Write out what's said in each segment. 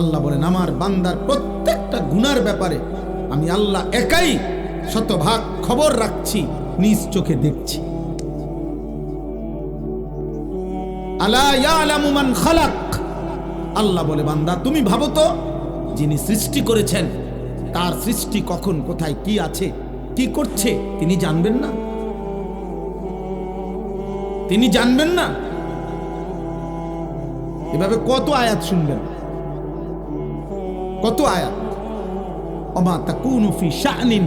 আল্লাহ বলেন আমার বান্দার প্রত্যেকটা গুনার ব্যাপারে আমি আল্লাহ একাই শতভাগ খবর রাখছি, নিজ চোখে দেখছি। আলা ইয়ালামু মান খালাক, আল্লাহ বলে বান্দা তুমি ভাবো তো যিনি সৃষ্টি করেছেন তার সৃষ্টি কখন কোথায় কি আছে কি করছে তিনি জানবেন না? তিনি জানবেন না? এভাবে কত আয়াত শুনবেন, কত আয়াত। ওমা তাকুনু ফি শা'নিন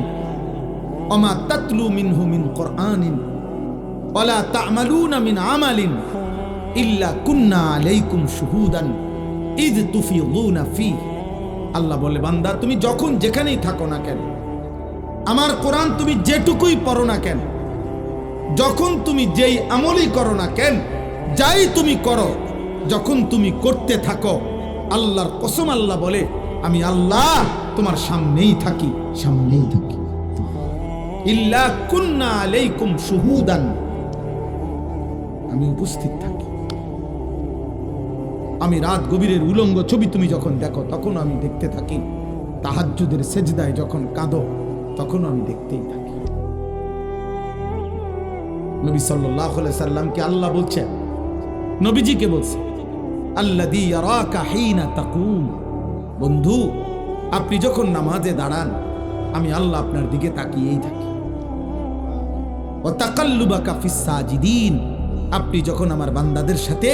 ওমা তাতলু মিনহু মিন কুরআনিন ওয়ালা তা'মালুনা মিন আমালিন ইল্লা কুন্না আলাইকুম শুহুদান ইয তুফিদুনা ফি। আল্লাহ বলে বান্দা তুমি যখন যেখানেই থাকো না কেন, আমার কোরআন তুমি যেটুকুই পড়ো না কেন, যখন তুমি যেই আমলই করো না কেন, যাই তুমি করো, যখন তুমি করতে থাকো, আল্লাহর কসম আল্লাহ বলে আমি আল্লাহ তোমার সামনেই থাকি, সামনেই থাকি। ইল্লা কুন্না আলাইকুম শুহুদান, আমি উপস্থিত থাকি। আমি রাত গভীরের উলঙ্গ ছবি তুমি যখন দেখো তখন আমি দেখতে থাকি, তাহাজ্জুদের সেজদায় যখন কাঁদো তখন আমি দেখতেই থাকি। নবী সাল্লাল্লাহু আলাইহি সাল্লামকে আল্লাহ বলছেন, নবীজিকে বলছে আল্লাযী ইয়ারাকা হিনা তাকুম, বন্ধু আপনি যখন নামাজে দাঁড়ান আমি আল্লাহ আপনার দিকে তাকিয়েই থাকি। ওয়া তাকাল্লুবাকা ফিস সাজিদিন, আপনি যখন আমার বান্দাদের সাথে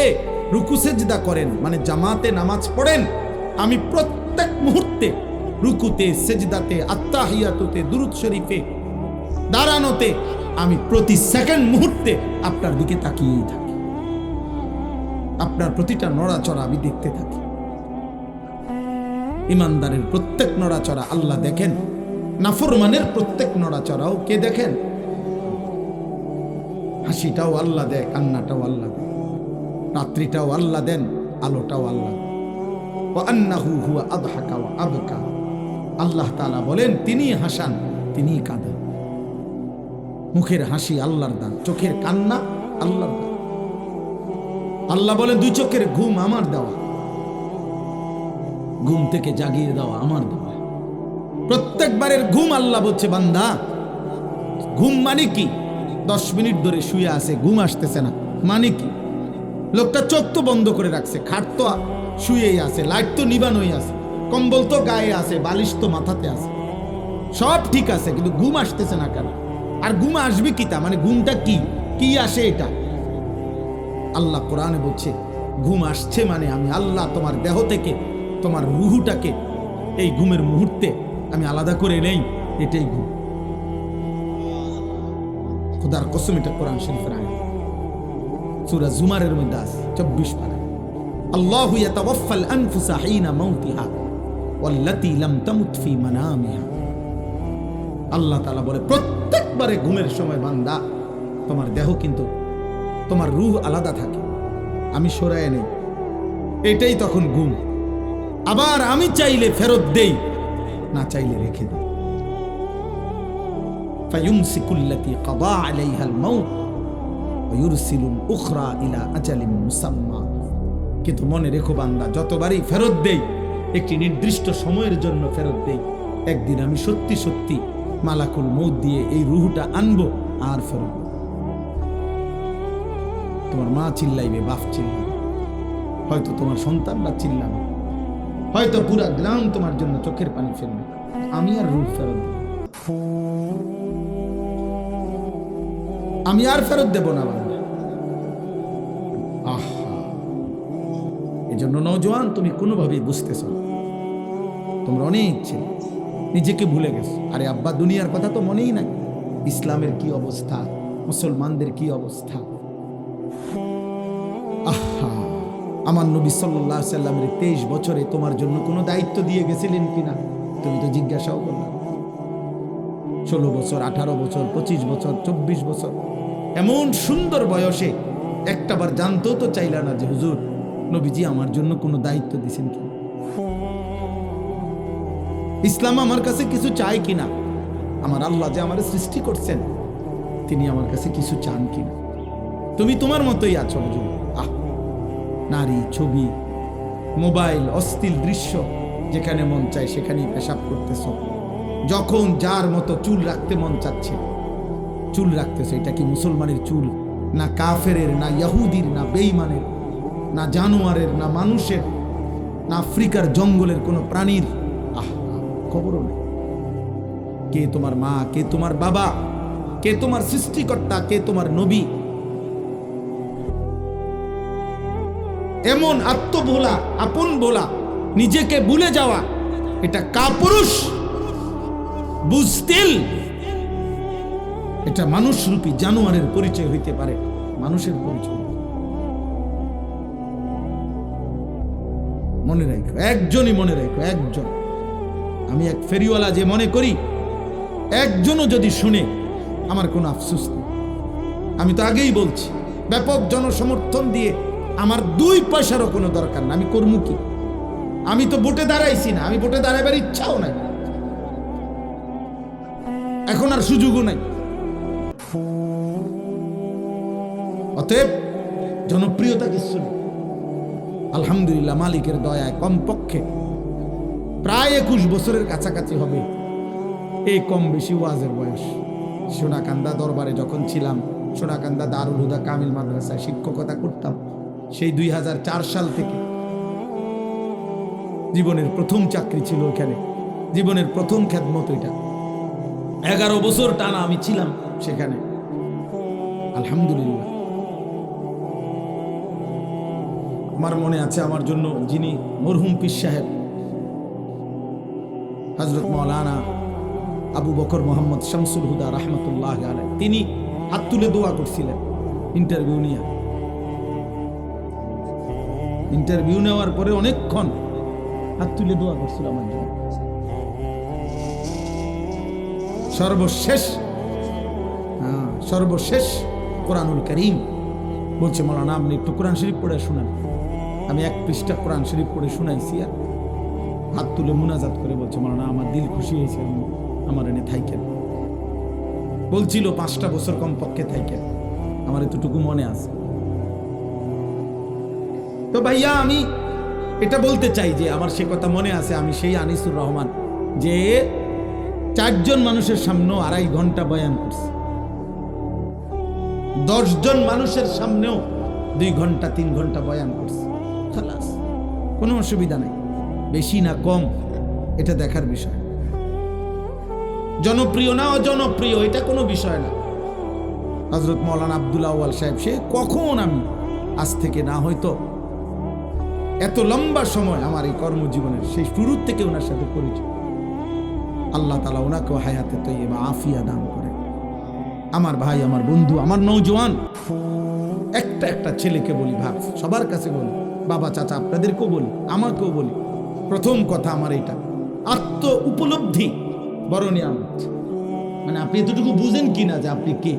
রুকু সেজদা করেন মানে জামাতে নামাজ পড়েন, আমি প্রত্যেক মুহূর্তে রুকুতে সেজদাতে আত্তাহিয়াতুতে দুরূদ শরীফে দাঁড়ানোতে আমি প্রতি সেকেন্ড মুহূর্তে আপনার দিকে তাকিয়েই থাকি, আপনার প্রতিটা নড়াচড়া আমি দেখতে থাকি। ইমানদারের প্রত্যেক নড়াচড়া আল্লাহ দেখেন, নাফরমানের প্রত্যেক নড়াচড়াও কে দেখেন? হাসিটাও আল্লাহ দেয়, কান্নাটাও আল্লাহ দেয়, রাত্রিটাও আল্লাহ দেন, আলোটাও আল্লাহ। ওয়া আন্নাহু হুয়া আদহাকা ওয়া আবকা, আল্লাহ তাআলা বলেন তিনি হাসান তিনি কাঁদেন। মুখের হাসি আল্লাহর দান, চোখের কান্না আল্লাহর দান। আল্লাহ বলেন দুই চোখের ঘুম আমার দেওয়া, ঘুম থেকে জাগিয়ে দেওয়া আমার দেওয়া। প্রত্যেকবারের ঘুম আল্লাহ বলছে বান্দা ঘুম মানে কি? 10 মিনিট ধরে শুয়ে আছে, ঘুম আসতেছে না মানে কি? লোকটা চোখ তো বন্ধ করে রাখছে, খাট তো শুয়েই আছে, লাইট তো নিবানোই আছে, কম্বল তো গায়ে আছে, বালিশ তো মাথাতে আছে, সব ঠিক আছে, কিন্তু ঘুম আসতেছে না কেন? আর ঘুম আসবে কি তা মানে ঘুমটা কি কি আসে এটা? আল্লাহ কোরআনে বলছে ঘুম আসছে মানে আমি আল্লাহ তোমার দেহ থেকে তোমার রুহুটাকে এই ঘুমের মুহূর্তে আমি আলাদা করে নেই, এটাই ঘুম। খোদার কসম, এটা কোরআন শরীফের আয়াত, সূরা জুমারের মধ্যে আছে 24 পারা। আল্লাহু ইয়াতাওয়াফাল আনফুসা হিনা মাউতিহা ওয়াল্লাতী লাম তামুত ফি মানামিহা। আল্লাহ তাআলা বলে প্রত্যেকবারে ঘুমের সময় বান্দা তোমার দেহ কিন্তু তোমার রূহ আলাদা থাকে, আমি সরায় নেই, এটাই তখন ঘুম। আবার আমি চাইলে ফেরত দেই, না চাইলে রেখে দিই। ফায়ুমসিকুল্লাতী কাদা আলাইহাল মাউত ওয়া ইউরসিলুল উখরা ইলা আজালিন মুসাম্মা। কিন্তু মনে রেখো বান্দা যতবারই ফেরত দেই একটি নির্দিষ্ট সময়ের জন্য ফেরত দেই, একদিন আমি সত্যি সত্যি মালাকুল মউত দিয়ে এই রূহটা আনবো আর ফেরত। তোমার মা চিল্লাইবে, বাপ চিল্লাবে, হয়তো তোমার সন্তানরা চিল্লাবে, হয়তো পুরা গ্রাম তোমার জন্য চোখের পানি ফেলবে, আমি আর রূহ ফেরত দেব, আমি আর ফেরত দেব না বান্দা। আহা, এজন্য নওজোয়ান তুমি কোনোভাবেই বুঝতেছ না, তোমরা অনেক ছেলে নিজেকে ভুলে গেছো। আরে আব্বা দুনিয়ার কথা তো মনেই নাই, ইসলামের কি অবস্থা, মুসলমানদের কি অবস্থা। আহা, আমার নবী সাল্লাল্লাহু আলাইহি সাল্লামের 23 বছরে তোমার জন্য কোনো দায়িত্ব দিয়ে গেছিলেন কিনা তুমি তো জিজ্ঞাসাও করলে। 16 বছর, 18 বছর, 25 বছর, 24 বছর, এমন সুন্দর বয়সে একটাবার জানতেও তো চাইলা না যে হুজুর নবীজি আমার জন্য কোনো দায়িত্ব দিয়েছেন কি, ইসলাম আমার কাছে কিছু চাই কিনা, আমার আল্লাহ যে আমার সৃষ্টি করছেন তিনি আমার কাছে কিছু চান কিনা। তুমি তোমার মতোই আছো হুজুর। আহ, নারী, ছবি, মোবাইল, অশ্লীল দৃশ্য, যেখানে মন চায় সেখানেই পেশাব করতেছ। যখন যার মতো চুল রাখতে মন চাচ্ছে চুল রাখতেছে। এটা কি মুসলমানের চুল, না কাফেরের, না ইহুদির, না বেঈমানের, না জানোয়ারের, না মানুষের, না আফ্রিকার জঙ্গলের কোনো প্রাণীর? খবরও নেই। কে তোমার মা, কে তোমার বাবা, কে তোমার সৃষ্টিকর্তা, কে তোমার নবী? এমন আত্মভোলা, আপন ভোলা, নিজেকে ভুলে যাওয়া, এটা কাপুরুষ বুঝতিল। এটা মানুষরূপী জানোয়ারের পরিচয় হইতে পারে, মানুষের পরিচয়। মনে রাখো, একজনই মনে রাখো, একজন। আমি এক ফেরিওয়ালা যে মনে করি, একজনও যদি শুনে আমার কোনো আফসোস নেই। আমি তো আগেই বলছি, ব্যাপক জনসমর্থন দিয়ে আমার 2 পয়সারও কোনো দরকার না। আমি করবো কি? আমি তো ভোটে দাঁড়াইছি না, আমি ভোটে দাঁড়াবার ইচ্ছাও নাই, এখন আর সুযোগও নাই। অতএব জনপ্রিয়তা কিছু নেই। আলহামদুলিল্লাহ, মালিকের দয়ায় কমপক্ষে প্রায় 21 বছরের কাছাকাছি হবে এই কম বেশি ওয়াজের বয়স। সোনাকান্দা দরবারে যখন ছিলাম, সোনাকান্দা দারুল হুদা কামিল মাদ্রাসায় শিক্ষকতা করতাম, সেই 2004 সাল থেকে জীবনের প্রথম চাকরি ছিল ওখানে, জীবনের প্রথম খেদমত এটা। 11 বছর টানা আমি ছিলাম সেখানে, আলহামদুলিল্লাহ। আমার মনে আছে, আমার জন্য যিনি মরহুম পীর সাহেব হযরত মাওলানা আবু বকর মোহাম্মদ শামসুল হুদা রাহমাতুল্লাহ আলাইহি, তিনি হাত তুলে দোয়া করছিলেন ইন্টারভিউ নেওয়ার পরে অনেকক্ষণ হাত তুলে দোয়া করছিল আমার জন্য। সর্বশেষ কোরআনুল কারীম বলছে, মাওলানা আপনি একটু কোরআন শরীফ পড়ে শোনান। আমি 1 পৃষ্ঠা কোরআন শরীফ পড়ে শোনাইছি, আর হাত তুলে মুনাজাত করে বলছে, মাওলানা আমার দিল খুশি হয়েছে, আমার এনে থাইকেন। বলছিল 5টা বছর কমপক্ষে থাইকেন, আমার এতটুকু মনে আছে। তো ভাইয়া, আমি এটা বলতে চাই যে আমার সে কথা মনে আছে, আমি সেই আনিসুর রহমান যে 4 জন মানুষের সামনেও 2.5 ঘন্টা বয়ান করছি, 10 জন মানুষের সামনেও 2 ঘন্টা 3 ঘন্টা বয়ান করছি। খালাস, কোনো অসুবিধা নাই, বেশি না কম এটা দেখার বিষয়। জনপ্রিয় না অজনপ্রিয় এটা কোনো বিষয় না। হযরত মাওলানা আব্দুল আউয়াল সাহেব, সে কখন, আমি আজ থেকে না হয়তো এত লম্বা সময় আমার এই কর্মজীবনের সেই শুরুর থেকে ওনার সাথে পরিচয়। আল্লাহ তাআলা ওনাকে হায়াতে তৈয়বা আফিয়া দান করে। আমার ভাই, আমার বন্ধু, আমার নওজোয়ান, একটা ছেলেকে বলি, ভাব সবার কাছে বলি, বাবা চাচা আপনাদেরকেও বলি, আমাকেও বলি, প্রথম কথা আমার এটা, আত্ম উপলব্ধি বড় নিয়ামত। মানে আপনি এতটুকু বুঝেন কিনা যে আপনি কে,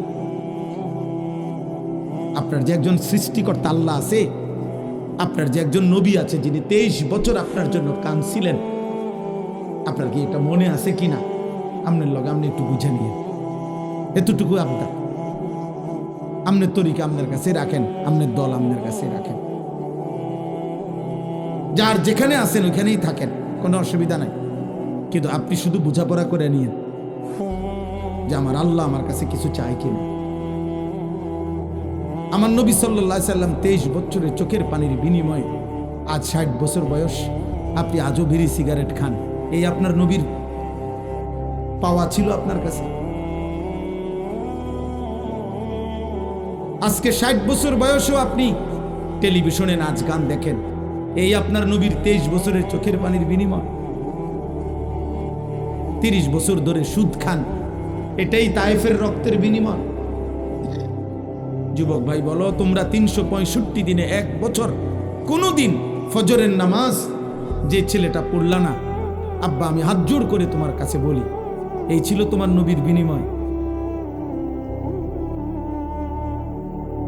আপনার যে একজন সৃষ্টিকর্তা আল্লাহ আছে, আপনার যে একজন নবী আছে যিনি 23 বছর আপনার জন্য কাঁদছিলেন, আপনার কি এটা মনে আছে কিনা? আপনার লগে আপনি একটু বুঝে নিয়ে, এতটুকু আবদার। আপনার তরিকা আপনার কাছে রাখেন, আপনার দল আপনার কাছে রাখেন, যার যেখানে আছেন ওইখানেই থাকেন, কোনো অসুবিধা নাই। কিন্তু আপনি শুধু বোঝাপড়া করে নিয়েন যে আমার আল্লাহ আমার কাছে কিছু চায় কিনা। আমার নবী সাল্লাল্লাহু আলাইহি সাল্লাম 23 বছরের চোখের পানির বিনিময়ে আজ 60 বছর বয়স, আপনি আজও বিড়ি সিগারেট খান, এই আপনার নবীর পাওয়া ছিল আপনার কাছে। আজকে 60 বছর বয়সেও আপনি টেলিভিশনে নাচ গান দেখেন, এই আপনার নবীর 23 বছরের চোখের পানির বিনিময়। 30 বছর ধরে সুদ খান, এটাই তায়েফের রক্তের বিনিময়। যুবক ভাই বলো, তোমরা 365 দিনে 1 বছর কোনোদিন ফজরের নামাজ যে ছেলেটা পড়লা না, আব্বা আমি হাত জোড় করে তোমার কাছে বলি, এই ছিল তোমার নবীর বিনিময়।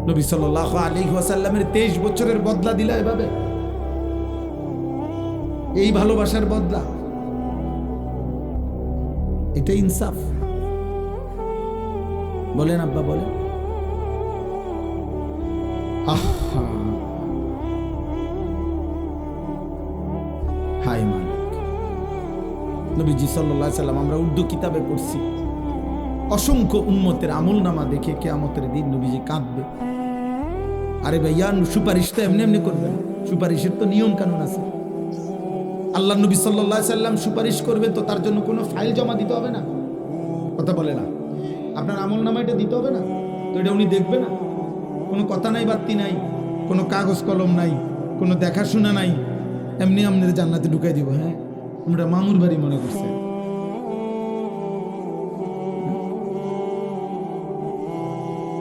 নবী সাল্লাল্লাহু আলাইহি ওয়াসাল্লামের 23 বছরের বদলা দিলা এভাবে, এই ভালোবাসার বদলা, এটা ইনসাফ? বলেন আব্বা, বলেন। হায় মালিক। নবীজি সাল্লাল্লাহু আলাইহি সাল্লাম আমরা উর্দু কিতাবে পড়ছি, অসংখ্য উম্মতের আমলনামা দেখে কিয়ামতের দিন নবীজি কাঁদবে। আরে ভাইয়া, সুপারিশ তো এমনি এমনি করবেন, সুপারিশের তো নিয়ম কানুন আছে। আল্লাহ নবী সাল্লাল্লাহু আলাইহি সাল্লাম সুপারিশ করবে তো তার জন্য কোনো ফাইল জমা দিতে হবে না? কথা বলে না? আপনার আমলনামা এটা দিতে হবে না? তো এটা উনি দেখবে না? কোনো কথা নাই, বার্তি নাই, কোনো কাগজ কলম নাই, কোনো দেখাশোনা নাই, এমনি আমাদের জান্নাতে ঢুকাই দিব। হ্যাঁ, আমরা মামুর বাড়ি মনে করছে।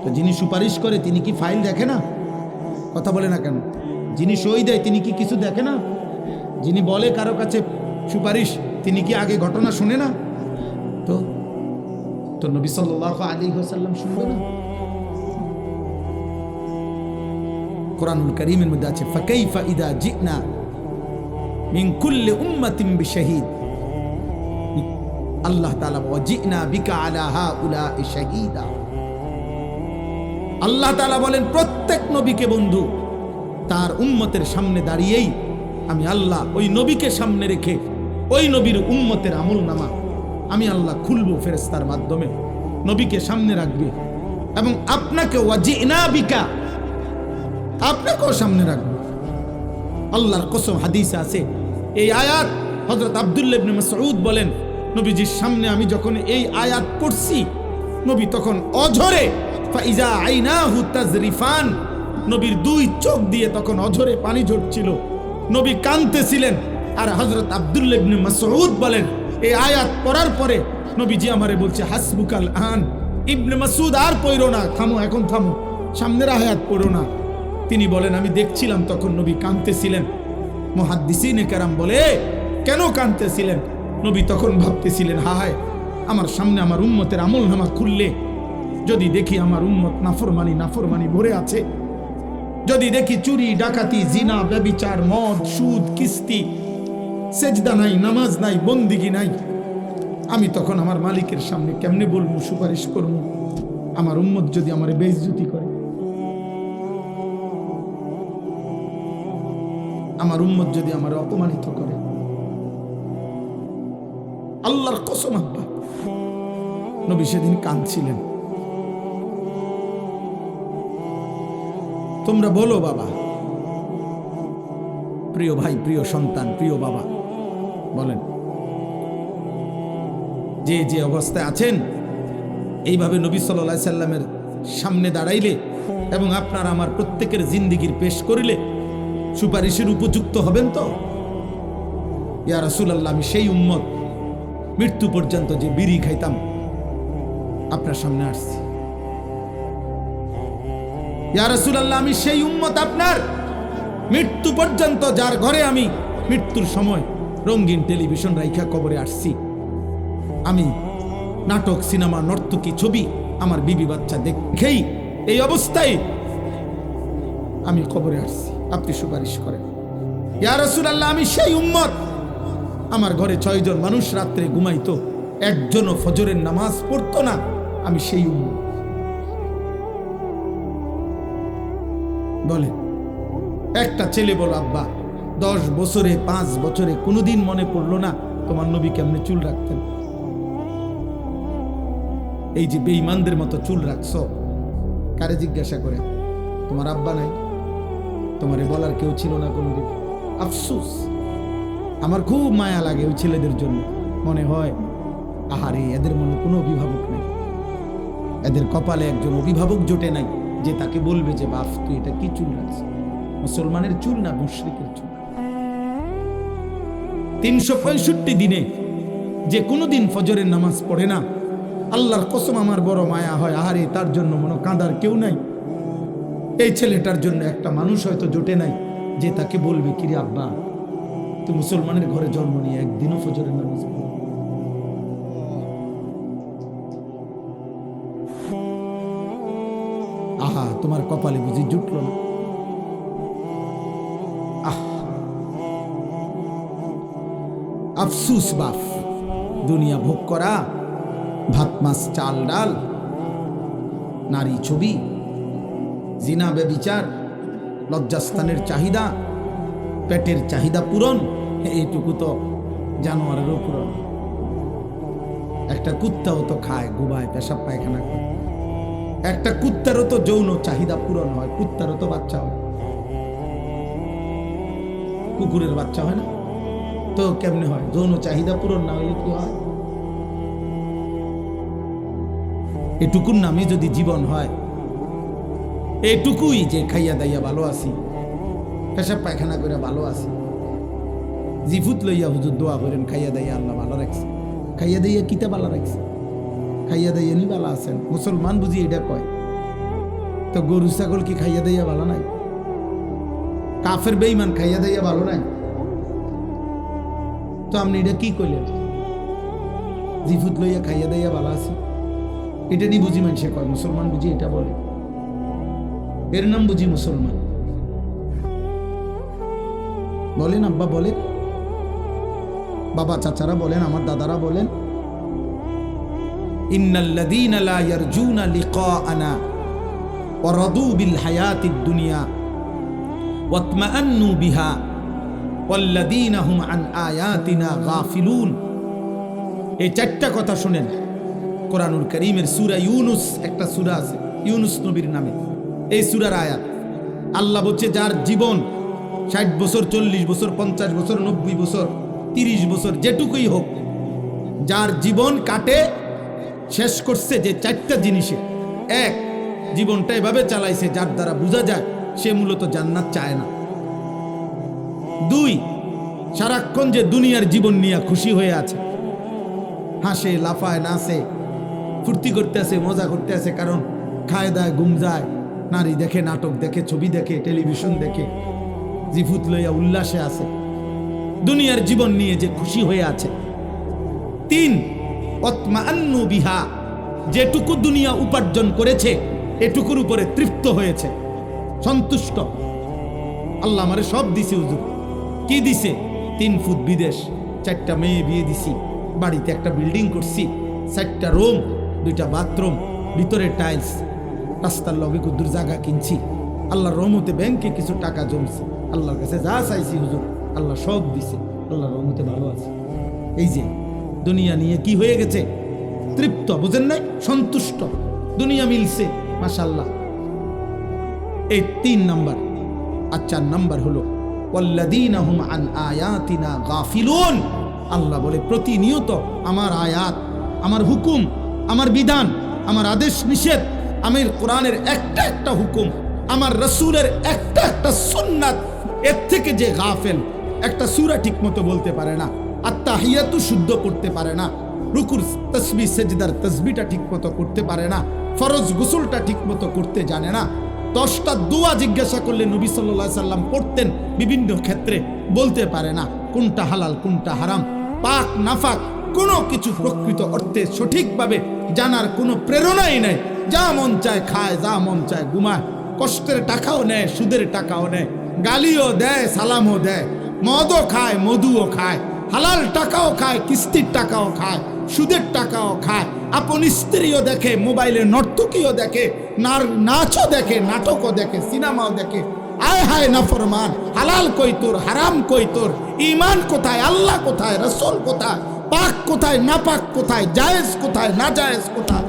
তো যিনি সুপারিশ করে তিনি কি ফাইল দেখে না? কথা বলে না কেন? যিনি সই দেয় তিনি কি কিছু দেখে না? যিনি বলে কারো কাছে সুপারিশ, তিনি কি আগে ঘটনা শুনে না? তো তো নবী সাল্লাল্লাহু আলাইহি ওয়াসাল্লাম শুনবে না? কোরআনুল কারীমের মধ্যে আছে, ফাকাইফা ইদা জিনা মিন কুল্লি উম্মাতিন বিশাহীদ। আল্লাহ তাআলা ওয়াজিনা বিকা আলা হাউলাই শাহীদা। আল্লাহ তাআলা বলেন প্রত্যেক নবীকে বন্ধু তার উম্মতের সামনে দাঁড়িয়েই আমি আল্লাহ ওই নবীকে সামনে রেখে ওই নবীর উম্মতের আমলনামা আমি আল্লাহ খুলবো ফেরেশতার মাধ্যমে, নবীকে সামনে রাখবে এবং আপনাকে ওয়াজিনা বিকা, আপনাকেও সামনে রাখবে। আল্লাহর কসম, হাদিসে আছে এই আয়াত। হযরত আব্দুল্লাহ ইবনে মাসউদ বলেন, নবীজির সামনে আমি যখন এই আয়াত পড়ছি, নবী তখন অঝরে ফাইজা আইনাহু তাজরিফান, নবীর দুই চোখ দিয়ে তখন অঝরে পানি ঝরছিল, নবী কাঁদতেছিলেন। আর হযরত আব্দুল্লাহ ইবনে মাসউদ বলেন, এই আয়াত পড়ার পরে নবীজি আমারে বলছে হাসবুকাল আন, ইবনে মাসউদ আর পড়ো না, থামো, এখন থামো, সামনের আয়াত পড়ো না। তিনি বলেন আমি দেখছিলাম তখন নবী কাঁদতেছিলেন। মুহাদ্দিসিনে কেরাম বলে কেন কাঁদতেছিলেন? নবী তখন ভাবতেছিলেন, হায় আমার সামনে আমার উম্মতের আমলনামা খুললে যদি দেখি আমার উম্মত নাফরমানি ভরে আছে, যদি দেখি চুরি ডাকাতি জিনা ব্যভিচার মদ সুদ কিস্তি, সেজদা নাই, নামাজ নাই, বন্দিগি নাই, আমি তখন আমার মালিকের সামনে কেমনে বলবো, সুপারিশ করবো? আমার উম্মত যদি আমারে বেইজ্জতি করে, আমার উম্মত যদি আমারে অপমানিত করে। আল্লাহর কসম আব্বা, নবী সেদিন কাঁদছিলেন। তোমরা বলো বাবা, প্রিয় ভাই, প্রিয় সন্তান, প্রিয় বাবা, বলেন যে যে অবস্থায় আছেন, এইভাবে নবী সাল্লাল্লাহু আলাইহি সাল্লামের সামনে দাঁড়াইলে এবং আপনার আমার প্রত্যেকের জিন্দেগির পেশ করিলে সুপারিশের উপযুক্ত হবেন তো? ইয়া রাসূলুল্লাহ, আমি সেই উম্মত মৃত্যু পর্যন্ত যে বিড়ি খাইতাম আপনার সামনে আসছি। ইয়া রাসূলুল্লাহ, আমি সেই উম্মত আপনার মৃত্যু পর্যন্ত যার ঘরে আমি মৃত্যুর সময় রঙিন টেলিভিশন রাইখা কবরে আসছি। আমি নাটক সিনেমা নর্তকী ছবি আমার বিবি বাচ্চা দেখেই এই অবস্থায় আমি কবরে আসছি, আপনি সুপারিশ করেন। ইয়া রাসূলুল্লাহ, আমি সেই উম্মত আমার ঘরে 6 জন মানুষ রাত্রে ঘুমাইতো, একজনও ফজরের নামাজ পড়তো না, আমি সেই উম্মত। বলেন, একটা ছেলে বলো আব্বা 10 বছরে 5 বছরে কোনোদিন মনে পড়লো না তোমার নবী কেমনে চুল রাখতেন? এই যে বেঈমানদের মতো চুল রাখছো, কারে জিজ্ঞাসা করে? তোমার আব্বা নাই, তোমারে বলার কেউ ছিল না কোনোদিন? আফসোস, আমার খুব মায়া লাগে ওই ছেলেদের জন্য। মনে হয় আহারে, এদের মনে কোনো অভিভাবক নেই, এদের কপালে একজন অভিভাবক জোটে নাই যে তাকে বলবে যে বাপ তুই এটা কি চুল রাখছিস। মুসলমানের চুল না, মুশরিকের চুল। 365 দিনে যে কোনোদিন ফজরের নামাজ পড়ে না, আল্লাহর কসম আমার বড় মায়া হয়, আহারে তার জন্য মনে কাঁদার কেউ নাই। এই ছেলেটার জন্য একটা মানুষ হয়তো জোটে নাই যে তাকে বলবে কিরে আব্বা তুই মুসলমানের ঘরে জন্ম নিয়ে একদিনও ফজরের নামাজ পড়ো। আহা, তোমার কপালে বুঝি জুটল না? আফসুস বাপ, দুনিয়া ভোগ করা, ভাত মাছ চাল ডাল, নারী ছবি, জিনা ব্যভিচার, লজ্জাস্থানের চাহিদা, পেটের চাহিদা পূরণ, এইটুকু তো জানোয়ারেরও পুরো। একটা কুত্তাও তো খায়, ঘুমায়, পেশাব পায়খানা করে। একটা কুত্তারও তো যৌন চাহিদা পূরণ হয়, কুত্তারও তো বাচ্চা হয়, কুকুরের বাচ্চা হয় না? তো কেমনে হয়? যৌন চাহিদা পূরণ না হইলে কি হয়? এটুকুর নামে যদি জীবন হয়, এটুকুই যে খাইয়া দাইয়া ভালো আছি, পেশাব পায়খানা করে ভালো আছি, জিফুত লইয়া হুজুর দোয়া করেন খাইয়া দাইয়া আল্লাহ ভালো রাখছে। খাইয়া দাইয়া কিতা ভালো রাখছে? খাইয়া দাইয়া নি ভালো আছেন। মুসলমান বুঝি এটা কয়, তো গরু ছাগল কি খাইয়া দাইয়া ভালো নাই? কাফের বেঈমান খাইয়া দাইয়া ভালো নাই? তো আপনি এটা কি কইলেন? জিফুত লইয়া খাইয়া দাইয়া ভালো আছি, এটা নি বুঝি মানুষে কয়। মুসলমান বুঝি এটা বলে, এর নাম বুঝি মুসলমান? বলেন আব্বা, বলেন বাবা, চাচারা বলেন, আমার দাদারা বলেন, ইন্নাল্লাযীনা লা ইয়ারজুনা লিকাআনা ওয়া রাদু বিল হায়াতিদ দুনিয়া ওয়াতমাআন্নু বিহা ওয়াল্লাযীনা হুম আন আয়াতিনা গাফিলুন। এই চারটা কথা শুনেন কোরআনুল কারীমের সূরা ইউনুস, একটা সূরা আছে ইউনুস নবীর নামে, এই সূরার আয়াত। আল্লাহ বলছে যার জীবন 60 বছর, 40 বছর, 50 বছর, 90 বছর, 30 বছর, যেটুকুই হোক, যার জীবন কাটে শেষ করছে যে চারটা জিনিসে, এক, জীবনটা এভাবে চালাইছে যার দ্বারা বোঝা যায় সে মূলত জান্নাত চায় না। 2, সারাক্ষণ যে দুনিয়ার জীবন নিয়ে খুশি হয়ে আছে, হাসে, লাফায়, নাচে, ফুর্তি করতে আছে, মজা করতে আছে, কারণ খায় দায়, ঘুম যায়, নারী দেখে, নাটক দেখে, ছবি দেখে, টেলিভিশন দেখে, জিফুত লইয়া উল্লাসে আছে, দুনিয়ার জীবন নিয়ে যে খুশি হয়ে আছে। 3, ওয়াতমাআন্নু বিহা, যেটুকু দুনিয়া উপার্জন করেছে এটুকুর উপরে তৃপ্ত হয়েছে, সন্তুষ্ট। আল্লাহ আমারে সব দিছে হুজুর। কি দিছে? 3 ফুট বিদেশ, 4টা মেয়ে বিয়ে দিছি, বাড়িতে একটা বিল্ডিং করছি, 4টা রুম, 2টা বাথরুম, ভিতরে টাইলস, রাস্তার লগে কুদুর জায়গা কিনছি, আল্লাহর রহমতে ব্যাংকে কিছু টাকা জমছে, আল্লাহর কাছে যা চাইছি হুজুর আল্লাহ সব দিছে, আল্লাহর রহমতে ভালো আছে। এই যে দুনিয়া নিয়ে কি হয়ে গেছে? তৃপ্ত, বুঝেন নাই? সন্তুষ্ট, দুনিয়া মিলছে, মাশাআল্লাহ। এই 3 নাম্বার। আর 4 নাম্বার হলো ওয়াল্লাযীনা হুম আন আয়াতিনা গাফিলুন। আল্লাহ বলে প্রতিনিয়ত আমার আয়াত, আমার হুকুম, আমার বিধান, আমার আদেশ নিষেধ, আমির কোরআনের একটা একটা হুকুম, আমার রাসূলের একটা একটা সুন্নাত, এর থেকে যে গাফেল, একটা সূরা ঠিক মতো বলতে পারে না, আত্তাহিয়াতু শুদ্ধ করতে পারে না, রুকুর তাসবিহ সেজদার তাসবিহটা ঠিক মতো করতে পারে না, ফরজ গোসলটা ঠিক মতো করতে জানে না, 10টা দোয়া জিজ্ঞাসা করলে নবী সাল্লাল্লাহু আলাইহি সাল্লাম পড়তেন বিভিন্ন ক্ষেত্রে, বলতে পারে না কোনটা হালাল কোনটা হারাম, পাক নাফাক কোনো কিছু প্রকৃত অর্থে সঠিকভাবে জানার কোনো প্রেরণাই নাই। যা মন চায় খায়, যা মন চায় ঘুমায়, কষ্টের টাকাও নেয়, সুদের টাকাও নেয়, গালিও দেয়, সালামও দেয়, মদও খায়, মধুও খায়, হালাল টাকাও খায়, কিস্তির টাকাও খায়, সুদের টাকাও খায়, আপন স্ত্রীও দেখে, মোবাইলে নর্তকীও দেখে, নাচও দেখে, নাটকও দেখে, সিনেমাও দেখে। আয় হায় নাফরমান, হালাল কই তোর, হারাম কই তোর, ঈমান কোথায়, আল্লাহ কোথায়, রাসূল কোথায়, পাক কোথায়, নাপাক কোথায়, জায়েজ কোথায়, নাজায়েজ কোথায়,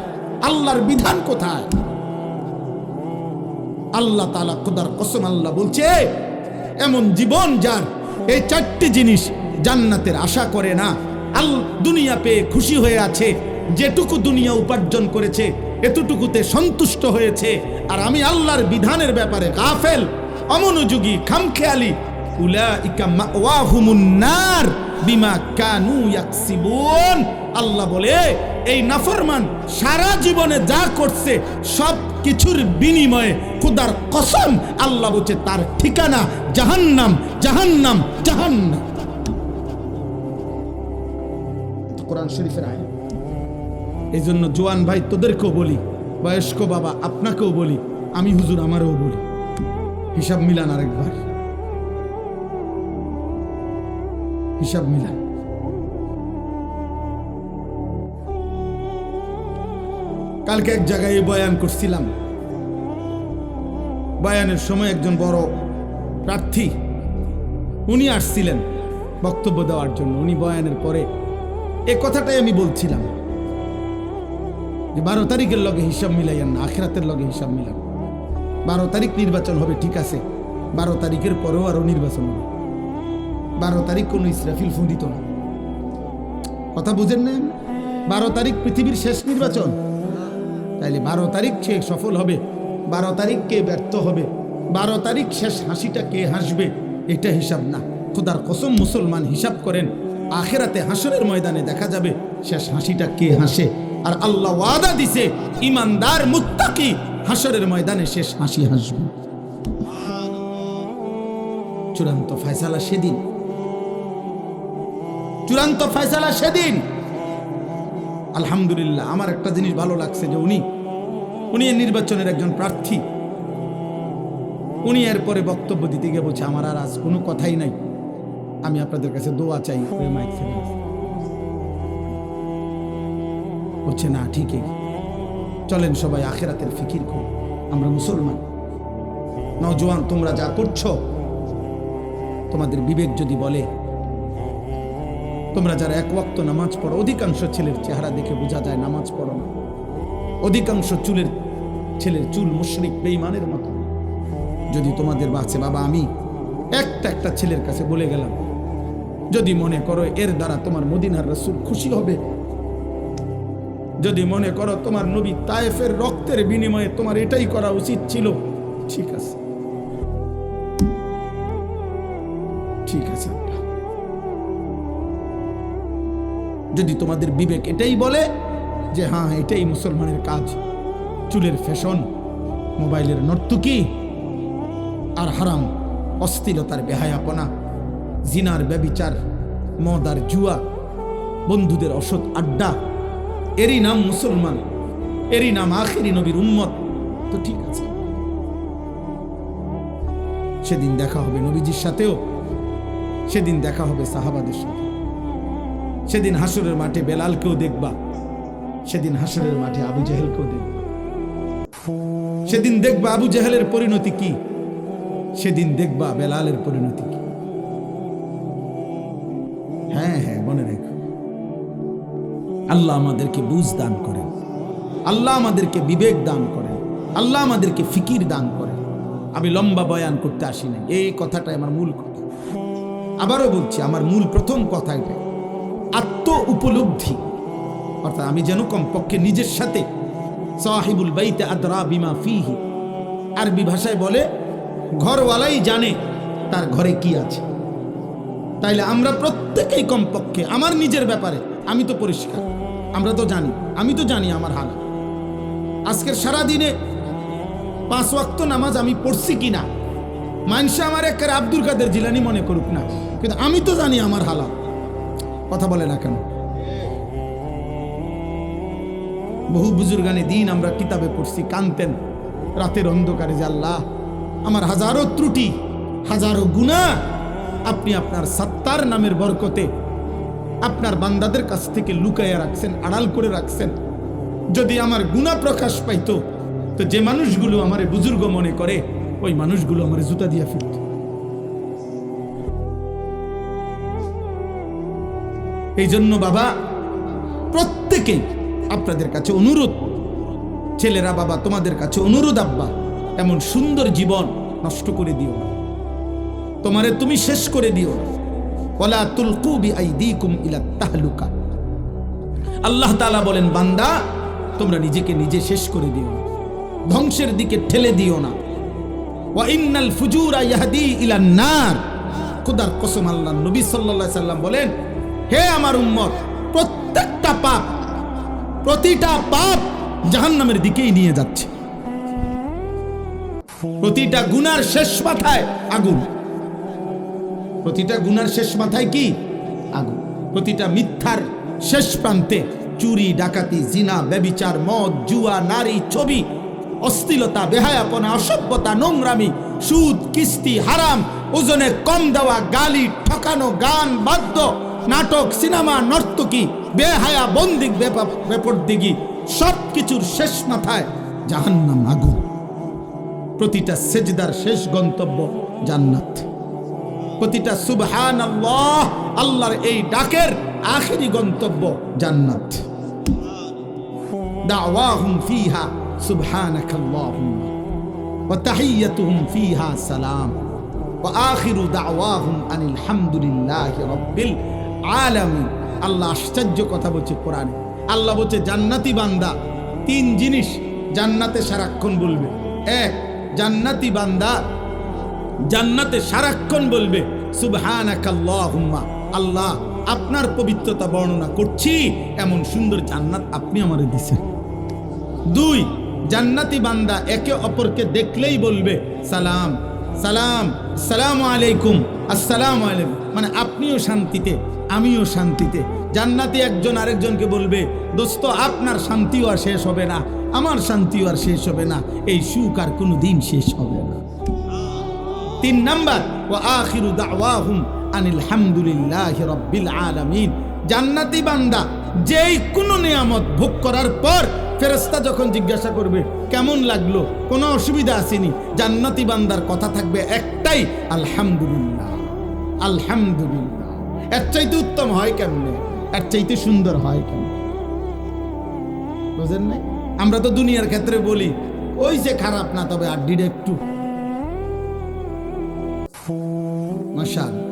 আল্লাহর বিধান কোথায়? আল্লাহ তাআলা খোদার কসম আল্লাহ বলছে, এমন জীবন যার এই 4টি জিনিস জান্নাতের আশা করে না, দুনিয়া পেয়ে খুশি হয়ে আছে, যেটুকু দুনিয়া উপার্জন করেছে এতটুকুতে সন্তুষ্ট হয়েছে, আর আমি আল্লাহর বিধানের ব্যাপারে গাফেল, অমনোযোগী, খামখেয়ালি, উলাইকা মাওয়াহুমুন নার বিমা কানু ইয়াকসিবুন। আল্লাহ বলে এই নাফরমান সারা জীবনে যা করছে সব কিছুর বিনিময়ে খোদার কসম আল্লাহ বলছে তার ঠিকানা জাহান্নাম, জাহান্নাম, জাহান্নাম। কোরআন শরীফের আয়াত। এই জন্য জোয়ান ভাই তোদেরকেও বলি, বয়স্ক বাবা আপনাকেও বলি, আমি হুজুর আমারও বলি, হিসাব মিলান, আরেকবার হিসাব মিলান। কালকে এক জায়গায় বয়ান করছিলাম, বয়ানের সময় একজন বড় প্রার্থী উনি আসছিলেন, বক্তব্য দেওয়ার জন্য। উনি বয়ানের পরে এই কথাটাই আমি বলছিলাম যে 12 তারিখের লগে হিসাব মিলাইয়েন না, আখিরাতের লগে হিসাব মিলান। 12 তারিখ নির্বাচন হবে, ঠিক আছে, 12 তারিখের পরেও আরো নির্বাচন হবে। 12 তারিখ কোনো ইসরাফিল ফোন দিত না, কথা বুঝেন না? 12 তারিখ পৃথিবীর শেষ নির্বাচন, তাইলে 12 তারিখ কে সফল হবে, 12 তারিখ কে ব্যর্থ হবে, 12 তারিখ শেষ হাসিটা কে হাসবে, এটা হিসাব না। খোদার কসম মুসলমান হিসাব করেন, আখিরাতে হাসরের ময়দানে দেখা যাবে শেষ হাসিটা কে হাসে। আর আল্লাহ ওয়াদা দিছে ইমানদার মুত্তাকি হাসরের ময়দানে শেষ হাসি হাসবে। চূড়ান্ত ফয়সালা সেদিন, চূড়ান্ত ফয়সালা সেদিন। আলহামদুলিল্লাহ, আমার একটা জিনিস ভালো লাগছে যে উনি এই নির্বাচনের একজন প্রার্থী। উনি এরপরে বক্তব্য দিতে গিয়ে বলছে আমার আর আজ কোনো কথাই নাই, আমি আপনাদের কাছে দোয়া চাই। বলছে না ঠিকই, চলেন সবাই আখিরাতের ফিকির করি, আমরা মুসলমান। নওজোয়ান, তোমরা যা করছো, তোমাদের বিবেক যদি বলে, তোমরা যারা এক ওয়াক্ত নামাজ পড়ো, অধিকাংশ ছেলের চেহারা দেখে বোঝা যায় নামাজ পড়ো না। অধিকাংশ ছেলের চুল মুশরিক বেঈমানের মতো। যদি তোমাদের বাঁচে বাবা, আমি একটা ছেলের কাছে বলে গেলাম, যদি মনে করো এর দ্বারা তোমার মদিনার রাসূল খুশি হবে, যদি মনে করো তোমার নবী তায়েফের রক্তের বিনিময়ে তোমার এটাই করা উচিত ছিল, ঠিক আছে, ঠিক আছে। যদি তোমাদের বিবেক এটাই বলে যে হ্যাঁ এটাই মুসলমানের কাজ, চুলের ফ্যাশন, মোবাইলের নর্তুকি আর হারাম, অশ্লীলতার বেহায়াপনা, জিনার ব্যভিচার, মদ আর জুয়া, বন্ধুদের অসৎ আড্ডা, এরই নাম মুসলমান, এরই নাম আখেরি নবীর উম্মত, তো ঠিক আছে। সেদিন দেখা হবে নবীজির সাথেও, সেদিন দেখা হবে সাহাবাদের সাথে, সেদিন হাসরের মাঠে বেলালকেও দেখবা, সেদিন হাসরের মাঠে আবু জেহেলকেও দেখবা, সেদিন দেখবা আবু জেহেলের পরিণতি কি, সেদিন দেখবা বেলালের পরিণতি কি। হ্যাঁ হ্যাঁ, মনে রেখো, আল্লাহ আমাদেরকে বুঝ দান করেন, আল্লাহ আমাদেরকে বিবেক দান করেন, আল্লাহ আমাদেরকে ফিকির দান করেন। আমি লম্বা বয়ান করতে আসি না, এই কথাটাই আমার মূল কথা। আবারও বলছি, আমার মূল প্রথম কথা এটা, আত্ম উপলব্ধি। অর্থাৎ আমি যেন কমপক্ষে নিজের সাথে, সাহিবুল বাইতে আদরা বিমা ফিহি, আরবি ভাষায় বলে ঘরওয়ালাই জানে তার ঘরে কি আছে। তাইলে আমরা প্রত্যেকেই কমপক্ষে আমার নিজের ব্যাপারে, আমি তো পরিষ্কার, আমরা তো জানি, আমি তো জানি আমার হাল। আজকের সারা দিনে 5 ওয়াক্ত নামাজ আমি পড়ছি কিনা, মানুষে আমার একের আব্দুল কাদের জিলানী মনে করুক না, কিন্তু আমি তো জানি আমার হালাত। কথা বলে না কেন? বহু বুজুর্গানে দিন আমরা কিতাবে পড়ছি, কানতেন রাতের অন্ধকারে, যে আল্লাহ আমার হাজারো ত্রুটি, হাজারো গুনাহ আপনি আপনার সাত্তার নামের বরকতে আপনার বান্দাদের কাছ থেকে লুকাইয়া রাখছেন, আড়াল করে রাখছেন। যদি আমার গুনাহ প্রকাশ পাইতো, তো যে মানুষগুলো আমারে বুজুর্গ মনে করে, ওই মানুষগুলো আমারে জুতা দিয়া ফিরত। এই জন্য বাবা, প্রত্যেকেই আপনাদের কাছে অনুরোধ, ছেলেরা বাবা তোমাদের কাছে অনুরোধ, আব্বা এমন সুন্দর জীবন নষ্ট করে দিও না, তোমারে তুমি শেষ করে দিও না। ওয়ালা তুলকু বিআইদিকুম ইলা তাহলুকা। আল্লাহ তাআলা বলেন, বান্দা তোমরা নিজেকে নিজে শেষ করে দিও না, ধ্বংসের দিকে ঠেলে দিও না। ওয়া ইন্নাল ফুজুরা ইয়াহদি ইলান নার। খোদার কসম, আল্লাহ নবী সাল্লাল্লাহু আলাইহি সাল্লাম বলেন, হে আমার উম্মত, প্রত্যেকটা পাপ, প্রতিটা পাপ জাহান্নামের দিকেই নিয়ে যাচ্ছে। প্রতিটা গুনার শেষ মাথায় আগুন, প্রতিটা গুনার শেষ মাথায় কি? আগুন। প্রতিটা মিথ্যার শেষ প্রান্তে চুরি, ডাকাতি, জিনা, ব্যভিচার, মদ, জুয়া, নারী, ছবি, অশ্লীলতা, বেহায়াপনা, অসভ্যতা, নোংরামি, সুদ, কিস্তি, হারাম, ওজনে কম দেওয়া, গালি, ঠকানো, গান, বাদ্য, নাটক, সিনেমা, নর্তকী, বেহায়া, বন্দিক, বেপরদিগি, সব কিছুর শেষ মাথায় জাহান্নাম, আগুন। প্রতিটা সেজদার শেষ গন্তব্য জান্নাত। প্রতিটা সুবহানাল্লাহ আল্লাহর এই ডাকের আখেরি গন্তব্য জান্নাত। দাওয়াহুম ফিহা সুবহানাকাল্লাহুম্মা ওয়া তাহিয়্যাতুহুম ফিহা সালাম ওয়া আখিরু দাওয়াহুম আনিল হামদুলিল্লাহি রাব্বিল আলামিন। আল্লাহ আশ্চর্য কথা বলছে কোরআনে। আল্লাহ বলছে জান্নাতি বান্দা তিন জিনিস জান্নাতে সারাক্ষণ বলবে। এক, জান্নাতি বান্দা জান্নাতে সারাক্ষণ বলবে সুবহানাকাল্লাহুম্মা, আল্লাহ আপনার পবিত্রতা বর্ণনা করছি, এমন সুন্দর জান্নাত আপনি আমারে দিয়েছেন। দুই, জান্নাতি বান্দা একে অপরকে দেখলেই বলবে সালাম সালাম, আসসালামু আলাইকুম, আসসালামু আলাইকুম, মানে আপনিও শান্তিতে আমিও শান্তিতে। জান্নাতি একজন আরেকজনকে বলবে দোস্ত আপনার শান্তিও আর শেষ হবে না, আমার শান্তিও আর শেষ হবে না, এই সুখ আর কোনো দিন শেষ হবে না। তিন নাম্বার, ওয়া আখিরু দাওয়াহুম আনিল হামদুলিল্লাহি রাব্বিল আলামিন। জান্নাতি বান্দা যেই কোনো নিয়ামত ভোগ করার পর ফেরেশতা যখন জিজ্ঞাসা করবে কেমন লাগলো, কোনো অসুবিধা আসেনি, জান্নাতি বান্দার কথা থাকবে একটাই, আলহামদুলিল্লাহ আলহামদুলিল্লাহ। এর চাইতে উত্তম হয় কেমনে, এর চাইতে সুন্দর হয় কেমনে? বুঝেন নাই? আমরা তো দুনিয়ার ক্ষেত্রে বলি ওই যে খারাপ না, তবে আড্ডিটা একটু মাশাআল্লাহ।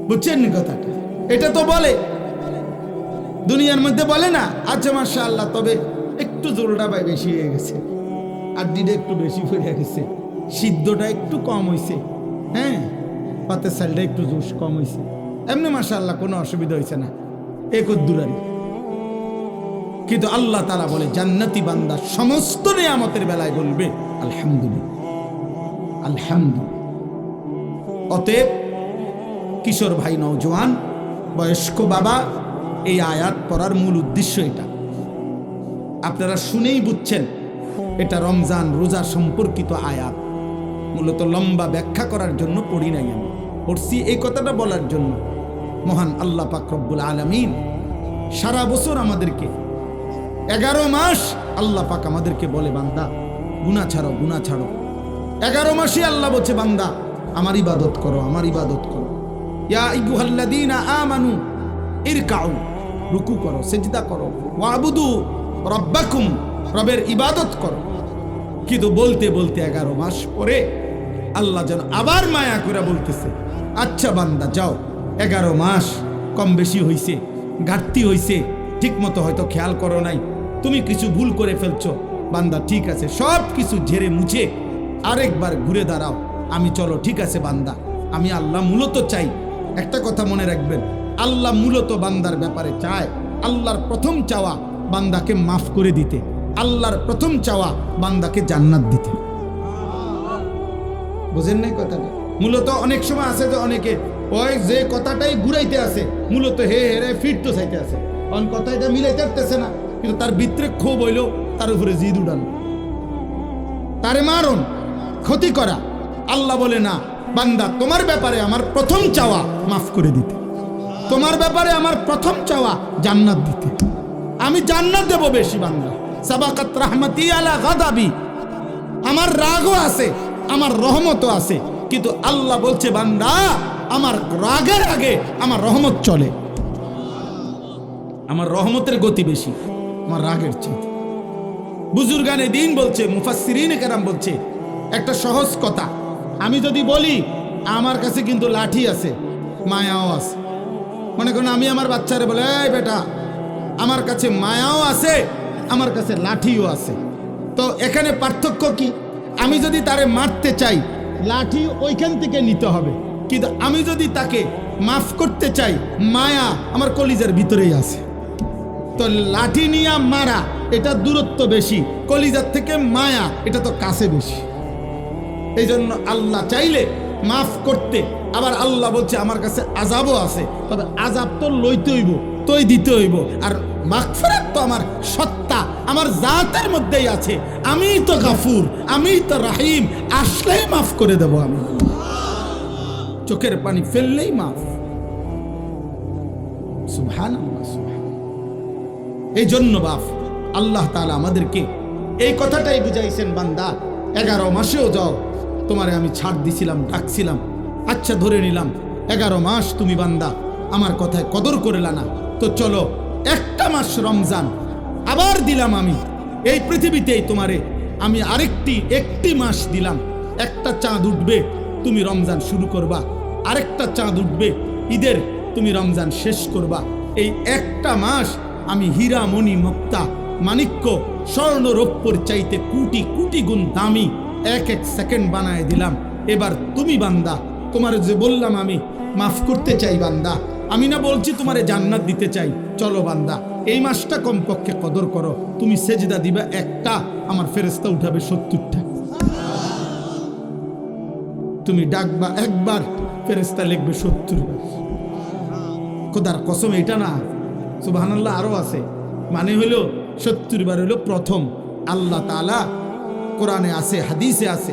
বুঝছেন কথাটা? এটা তো বলে দুনিয়ার মধ্যে বলে না, আচ্ছা মাশাআল্লাহ তবে একটু জোরটা ভাই বেশি হয়ে গেছে, আড্ডিটা একটু বেশি হয়ে গেছে, সিদ্ধটা একটু কম হয়েছে, হ্যাঁ পাতের সালটা একটু জোশ কম হয়েছে, এমনি মাশাআল্লাহ কোনো অসুবিধা হয়েছে না, একদুরারি। কিন্তু আল্লাহ তাআলা বলে জান্নাতি বান্দা সমস্ত নিয়ামতের বেলায় বলবে আলহামদুলিল্লাহ আলহামদুলিল্লাহ। অতএব কিশোর ভাই, নওজোয়ান, বয়স্ক বাবা, এই আয়াত পড়ার মূল উদ্দেশ্য এটা। আপনারা শুনেই বুঝছেন এটা রমজান রোজা সম্পর্কিত আয়াত। মূলত লম্বা ব্যাখ্যা করার জন্য পড়ি নাই, আমি পড়ছি এই কথাটা বলার জন্য। মহান আল্লাহ পাক রব্বুল আলামিন সারা বছর আমাদেরকে 11 মাস আল্লাহ পাক আমাদেরকে বলে বান্দা গুনাহ ছাড়ো, গুনাহ ছাড়ো। 11 মাসে আল্লাহ বলছে বান্দা আমার ইবাদত করো, আমার ইবাদত করো। ইয়া আইয়ুহাল্লাযীনা আমানু ইরকাউ, রুকু করো, সিজদা করো, ওয়াবুদু রাব্বাকুম, রবের ইবাদত করো। কিন্তু বলতে বলতে 11 মাস পরে আল্লাহ যেন আবার মায়া করে বলতেছে আচ্ছা বান্দা যাও, 11 মাস কম বেশি হইছে, ঘাটতি হইছে, ঠিক মতো হয়তো খেয়াল করো নাই, তুমি কিছু ভুল করে ফেলছো, বান্দা ঠিক আছে, সব কিছু ঝেড়ে মুছে আরেকবার ঘুরে দাঁড়াও, আমি চলো ঠিক আছে বান্দা, আমি আল্লাহ মূলত চাই। একটা কথা মনে রাখবেন, আল্লাহ মূলত বান্দার ব্যাপারে চায়, আল্লাহর প্রথম চাওয়া বান্দাকে মাফ করে দিতে, আল্লাহর প্রথম চাওয়া বান্দাকে জান্নাত দিতে। বুঝেন নাই কথাটা? মূলত অনেক সময় আছে যে অনেকে ওই যে কথাটাই ঘুরাইতে আছে, মূলত হে হেরে ফিরতে চাইতে আছে, অন কথাটা মিলাইতে পারতেছে না, কিন্তু তার ভিতরে ক্ষোভ হইল, তার উপরে জিদ উড়ান, তারে মারণ, ক্ষতি করা। আল্লাহ বলে না বান্দা তোমার ব্যাপারে আমার প্রথম চাওয়া মাফ করে দিতে, তোমার ব্যাপারে আমার প্রথম চাওয়া জান্নাত দিতে, আমি জান্নাত দেব বেশি। বান্দা সাবাকাত রাহমাতি আলা গাদাবি, আমার রাগও আছে, আমার রহমতও আছে, কিন্তু আল্লাহ বলছে বান্দা আমার রাগের আগে আমার রহমত চলে, আমার রহমতের গতি বেশি আমার রাগের চেয়ে। বুজুর্গানে দিন বলছে, মুফাসসিরিনে কেরাম বলছে একটা সহজ কথা, আমি যদি বলি আমার কাছে কিন্তু লাঠি আছে, মায়াও আছে, মনে করেন আমি আমার বাচ্চারে বলে এই বেটা আমার কাছে মায়াও আছে, আমার কাছে লাঠিও আছে, তো এখানে পার্থক্য কি? আমি যদি তারে মারতে চাই লাঠি ওইখান থেকে নিতে হবে, কিন্তু আমি যদি তাকে মাফ করতে চাই মায়া আমার কলিজার ভিতরেই আছে। তো লাঠি নিয়ে মারা এটা দূরত্ব বেশি, কলিজার থেকে মায়া এটা তো কাছে বেশি। এই জন্য আল্লাহ চাইলে মাফ করতে, আবার আল্লাহ বলছে আমার কাছে আযাবও আছে, তবে আযাব তো লইতে হইব, তোই দিতে হইব, আর মাগফিরাত তো আমার সত্তা আমার জাতের মধ্যেই আছে, আমিই তো গাফুর, আমিই তো রহিম, আসলেই মাফ করে দেব আমি, চোখের পানি ফেললেই মাফ। সুবহানাল্লাহ, সুবহানাল্লাহ। এই জন্য বাপ আল্লাহ তাআলা আমাদেরকে এই কথাটাই বুঝাইছেন, বান্দা 11 মাসেও যাও, তোমারে আমি ছাড় দিছিলাম, ডাকছিলাম, আচ্ছা ধরে নিলাম 11 মাস তুমি বান্দা আমার কথায় কদর করলা না, তো চলো একটা মাস রমজান আবার দিলাম আমি এই পৃথিবীতেই তোমারে, আমি একটি মাস দিলাম। একটা চাঁদ উঠবে তুমি রমজান শুরু করবা, আরেকটা চাঁদ উঠবে ঈদের তুমি রমজান শেষ করবা। এই একটা মাস আমি হীরা মণি মুক্তা মাণিক্য স্বর্ণ রৌপ্যর চাইতে কোটি কোটি গুণ দামি এক সেকেন্ড বানায় দিলাম। এবার তুমি বান্দা, তোমার যে বললাম আমি মাফ করতে চাই বান্দা, আমি না বলছি তোমারে জান্নাত দিতে চাই। চলো বান্দা এই মাসটা কমপক্ষে কদর করো। তুমি সেজদা দিবা একটা, আমার ফেরেশতা উঠাবে 70টা। তুমি ডাকবা একবার, ফেরেশতা লিখবে 70 বার। খোদার কসম এটা না, সুবহানাল্লাহ আরো আছে। মানে হইলো 70 বার হইলো প্রথম। আল্লাহ তাআলা কোরআনে আছে, হাদিসে আছে,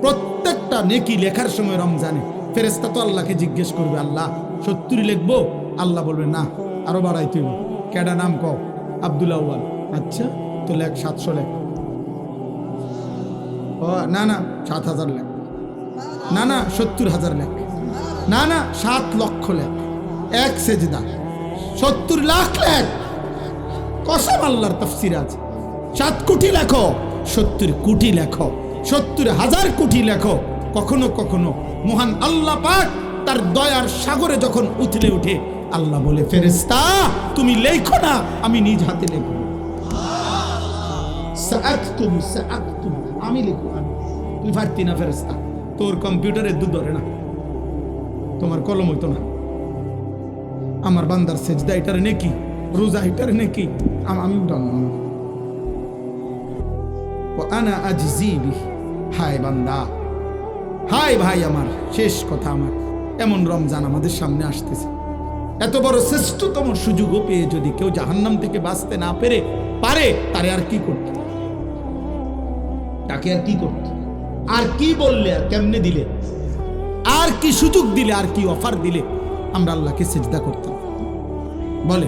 প্রত্যেকটা নেকি লেখার সময় রমজানে ফেরেশতা তো আল্লাহকে জিজ্ঞেস করবে, আল্লাহ 70 লিখবো? আল্লাহ বলবে না, আরো বাড়াইতে হবে। কেডা নাম কও? আব্দুল আউয়াল। আচ্ছা তো লেখ 700 লেখ। ও না না 7000 লেখ। না না 70,000 লেখ। না না 7 লক্ষ লেখ। এক সেজদা 70 লাখ লেখ। কসম আল্লাহর তাফসীর আছে। 7 কোটি লেখো, 70 কোটি লেখো, 70,000 কোটি লেখো। কখনো কখনো মহান আল্লাহ পাক তার দয়ার সাগরে যখন উথলে উঠে, আল্লাহ বলে ফেরেশতা তুমি লেখো না, আমি নিজ হাতে লিখব। সাআকতুবু সাআকতুবু, আমি লিখব। তুই পারতি না ফেরেশতা, তোর কম্পিউটারে দুধ ধরে না, তোমার কলম হইতো না। আমার বান্দার সেজদা এটার নেকি, রোজা এটার নেকি, আমি উঠানো। আনা আজজি বিহি। হায় বান্দা, হায় ভাই আমার, শেষ কথা আমার, এমন রমজান আমাদের সামনে আসতেছে। এত বড় শ্রেষ্ঠতম সুযোগও পেয়ে যদি কেউ জাহান্নাম থেকে বাঁচতে না পারে, তারে আর কি করতে, তাকে আর কি করতে, আর কি বললে, আর কেমনে দিলে, আর কি সুযোগ দিলে, আর কি অফার দিলে আমরা আল্লাহকে সিজদা করতাম বলে।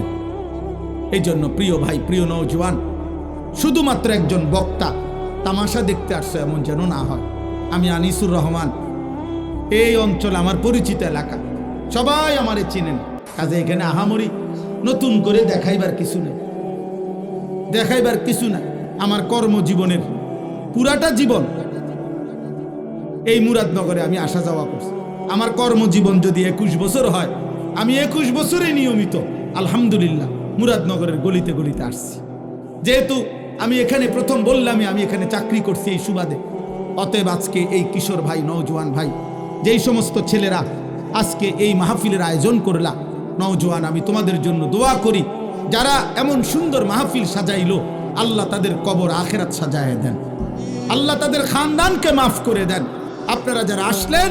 এই জন্য প্রিয় ভাই, প্রিয় নওজোয়ান, শুধুমাত্র একজন বক্তা তামাশা দেখতে আসছে এমন যেন না হয়। আমি আনিসুর রহমান, এই অঞ্চল আমার পরিচিত এলাকা, সবাই আমারে চিনেন। কাজে এখানে আহামরি নতুন করে দেখাইবার কিছু নেই, দেখাইবার কিছু না। আমার কর্মজীবনের পুরাটা জীবন এই মুরাদনগরে আমি আসা যাওয়া করছি। আমার কর্মজীবন যদি 21 বছর হয়, আমি 21 বছরে নিয়মিত আলহামদুলিল্লাহ মুরাদনগরের গলিতে গলিতে আসছি। যেহেতু আমি এখানে প্রথম বললাম আমি এখানে চাকরি করছি এই সুবাদে, অতএব আজকে এই কিশোর ভাই, নওজোয়ান ভাই, যেই সমস্ত ছেলেরা আজকে এই মাহফিলের আয়োজন করলা, নওজোয়ান আমি তোমাদের জন্য দোয়া করি। যারা এমন সুন্দর মাহফিল সাজাইলো, আল্লাহ তাদের কবর আখেরাত সাজায় দেন, আল্লাহ তাদের খানদানকে মাফ করে দেন। আপনারা যারা আসলেন,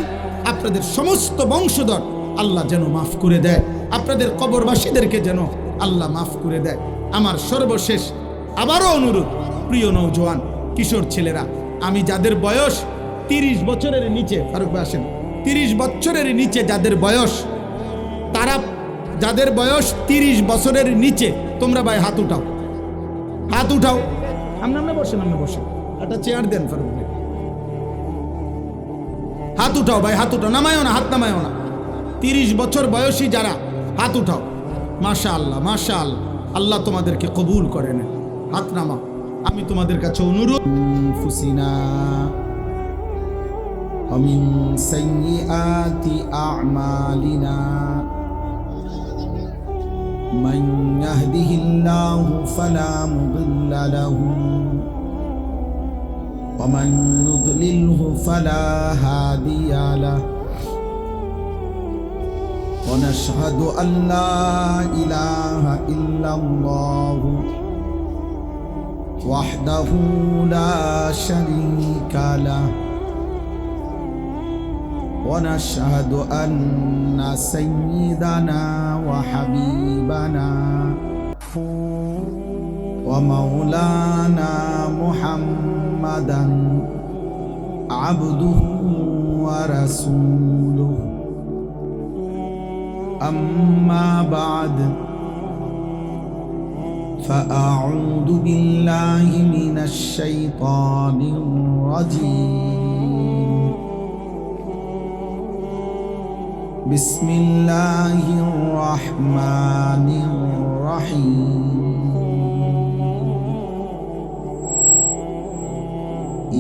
আপনাদের সমস্ত বংশধর আল্লাহ যেন মাফ করে দেয়, আপনাদের কবরবাসীদেরকে যেন আল্লাহ মাফ করে দেয়। আমার সর্বশেষ আবারও অনুরোধ, প্রিয় নওজোয়ান কিশোর ছেলেরা, আমি যাদের বয়স 30 বছরের নিচে, ফারুক ভাই আসেন, 30 বছরের নিচে যাদের বয়স, তারা যাদের বয়স 30 বছরের নিচে, তোমরা ভাই হাত উঠাও, হাত উঠাও। আমরা বসেন, আমরা বসেন, একটা চেয়ার দেন ফারুক ভাই। হাত উঠাও ভাই, হাত উঠাও, নামায়ও না, হাত নামায়ও না। 30 বছর বয়সী যারা, হাত উঠাও। মাশাআল্লাহ, মাশাআল্লাহ, আল্লাহ তোমাদেরকে কবুল করে নেন। হাত নামাও। আমি তোমাদের কাছে অনুরোধ, ফুসিনা ومن سيئات أعمالنا من يهده الله فلا مضل له ومن يضلله فلا هادي له ونشهد أن لا إله إلا الله وحده لا شريك له ونشهد أن سيدنا وحبيبنا ومولانا محمدا عبده ورسوله أما بعد فأعوذ بالله من الشيطان الرجيم বিসমিল্লাহির রহমানির রহিম।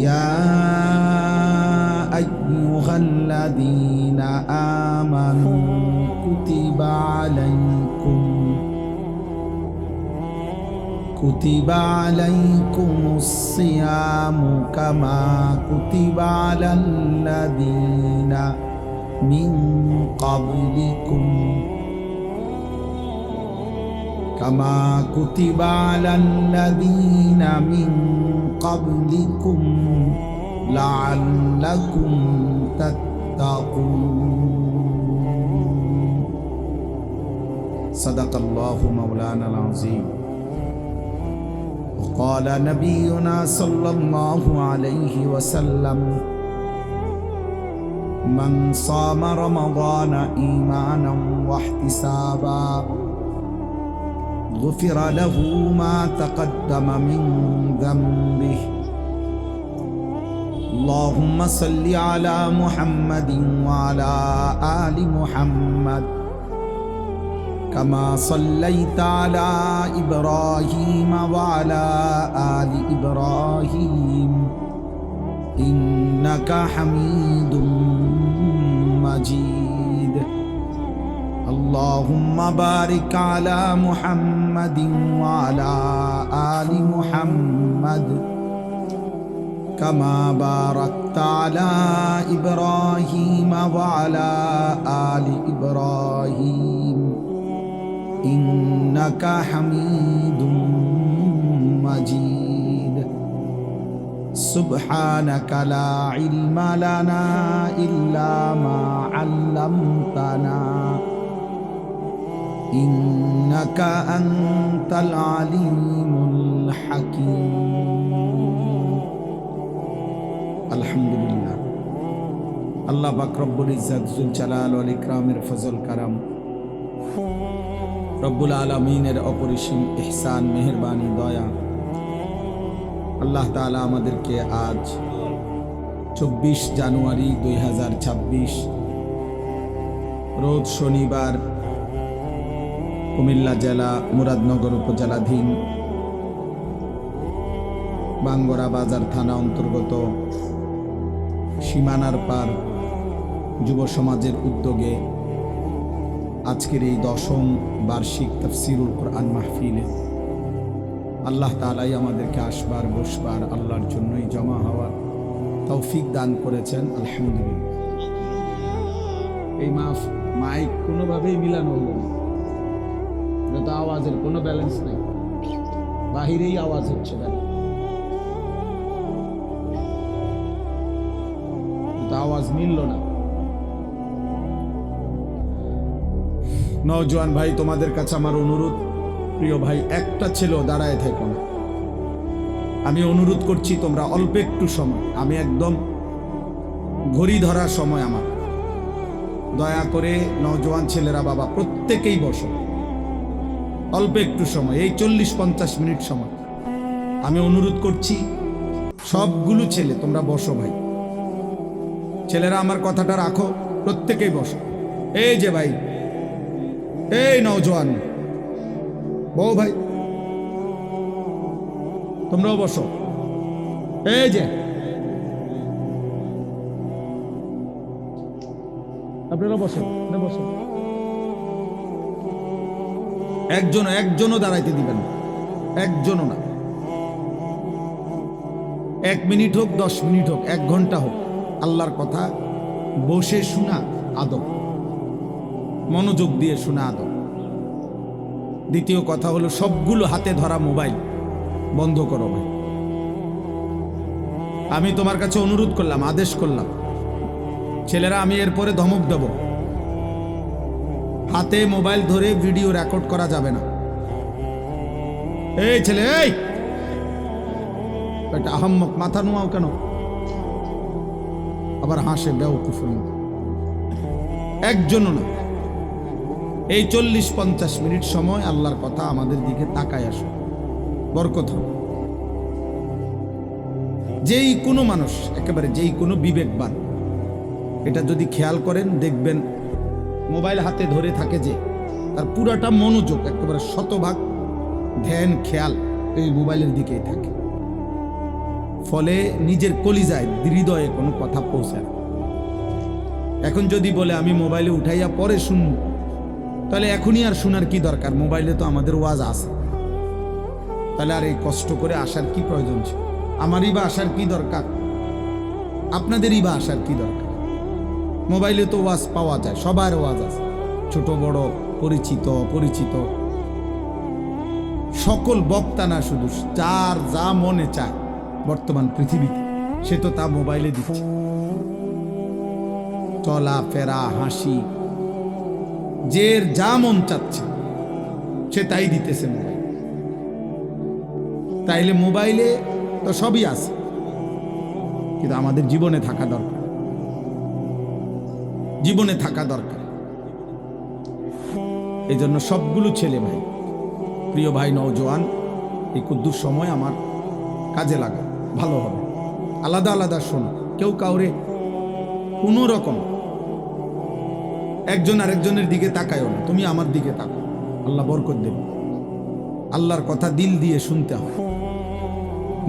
ইয়া আইয়ুহাল্লাযীনা আমানু কুতিবা আলাইকুমুস সিয়ামু কামা কুতিবা আলাল্লাযীনা মিন ক্বাবলিকুম লাআল্লাকুম তাত্তাকুন। সাদাকাল্লাহু মাওলানাল আযীম। وقال نبينا صلى الله عليه وسلم من صام رمضان إيمانا واحتسابا غفر له ما تقدم من ذنبه اللهم صل على محمد وعلى آل محمد كما صليت على إبراهيم وعلى آل إبراهيم إنك حميد مجيد اللهم بارك على محمد وعلى آل محمد كما باركت على إبراهيم وعلى آل إبراهيم إنك حميد مجيد سبحانك لا علم لنا إلا ما علمتنا إنك أنت العليم الحكيم الحمد لله الله পাক রব্বুল ইজ্জত যুল জালাল ওয়াল ইকরামের ফজল কারাম রব্বুল আলামিনের অপরিসীম ইহসান মেহেরবানি দয়া আল্লাহ তাআলা আমাদেরকে আজ 24 জানুয়ারি 2026 রোজ শনিবার কুমিল্লা জেলা মুরাদনগর উপজেলাধীন বাঙ্গরা বাজার থানা অন্তর্গত সীমানার পার যুব সমাজের উদ্যোগে আজকের এই 10ম বার্ষিক তাফসীরুল কোরআন মাহফিলে আল্লাহ তাআলাই আমাদেরকে আসবার বসবার আল্লাহর জন্যই জমা হওয়ার তৌফিক দান করেছেন আলহামদুলিল্লাহ। এই মাইক কোনোভাবেই মিলানো হলো না, এটা তো আওয়াজের কোনো ব্যালেন্স নেই, বাহিরেই আওয়াজ হচ্ছে, আওয়াজ মিলল না। নওজোয়ান ভাই, তোমাদের কাছে আমার অনুরোধ, প্রিয় ভাই, একটা ছেলেও দাঁড়ায় থেকো না, আমি অনুরোধ করছি তোমরা অল্প একটু সময়, আমি একদম ঘড়ি ধরার সময় আমার, দয়া করে নওজোয়ান ছেলেরা বাবা প্রত্যেকেই বসো, অল্প একটু সময়, এই 40-50 মিনিট সময় আমি অনুরোধ করছি, সবগুলো ছেলে তোমরা বসো ভাই, ছেলেরা আমার কথাটা রাখো, প্রত্যেকেই বসো। এই যে ভাই, এই নওজোয়ান বউ ভাই, তোমরাও বসো, এই যে আপনারা বসো, বসো, একজনও দাঁড়াইতে দিবেন, একজনও না, 1 মিনিট হোক 10 মিনিট হোক 1 ঘন্টা হোক, আল্লাহর কথা বসে শোনা আদব, মনোযোগ দিয়ে শোনা আদব। দ্বিতীয় কথা হলো সবগুলো হাতে ধরা মোবাইল বন্ধ করো ভাই, আমি তোমার কাছে অনুরোধ করলাম, আদেশ করলাম, ছেলেরা আমি এরপরে ধমক দেব, হাতে মোবাইল ধরে ভিডিও রেকর্ড করা যাবে না। এই ছেলে, এই একটা আহাম্মক, মাথা নোয়াও কেন, আবার হাসে বেওকুফের মতো, একজনও না। এই 40-50 মিনিট সময় আল্লাহর কথা আমাদের দিকে তাকায় আসো, বরকত হবে। যেই কোনো মানুষ, একেবারে যেই কোনো বিবেকবান এটা যদি খেয়াল করেন দেখবেন মোবাইল হাতে ধরে থাকে যে, তার পুরাটা মনোযোগ একেবারে শতভাগ ধ্যান খেয়াল এই মোবাইলের দিকেই থাকে। ফলে নিজের কলিজায় হৃদয়ে কোনো কথা পৌঁছায় না। এখন যদি বলে আমি মোবাইলে উঠাইয়া পরে শুনব, তাহলে এখনই আর শোনার কি দরকার? মোবাইলে তো আমাদের ওয়াজ আছে, তাহলে আর এই কষ্ট করে আসার কি প্রয়োজন ছিল? আমারই বা আসার কি দরকার? আপনাদেরই বা আসার কি দরকার? মোবাইলে তো ওয়াজ পাওয়া যায়, সবার ওয়াজ আছে, ছোট বড়, পরিচিত অপরিচিত, সকল বক্তা না, শুধু যার যা মনে চায় বর্তমান পৃথিবীতে সে তো তা মোবাইলে দিচ্ছে। চলা ফেরা হাসি, যে যা মন চাচ্ছে সে তাই দিতেছে মোবাইল। তাইলে মোবাইলে তো সবই আছে, কিন্তু আমাদের জীবনে থাকা দরকার, জীবনে থাকা দরকার। এই জন্য সবগুলো ছেলে ভাই, প্রিয় ভাই নওজোয়ান, এই কুদ্দুর সময় আমার কাজে লাগা ভালো হবে। আলাদা আলাদা শোনো, কেউ কাউরে কোনো রকম একজন আরেকজনের দিকে তাকায়ও না, তুমি আমার দিকে তাকাও, আল্লাহ বরকত দেবে। আল্লাহর কথা দিল দিয়ে শুনতে হয়,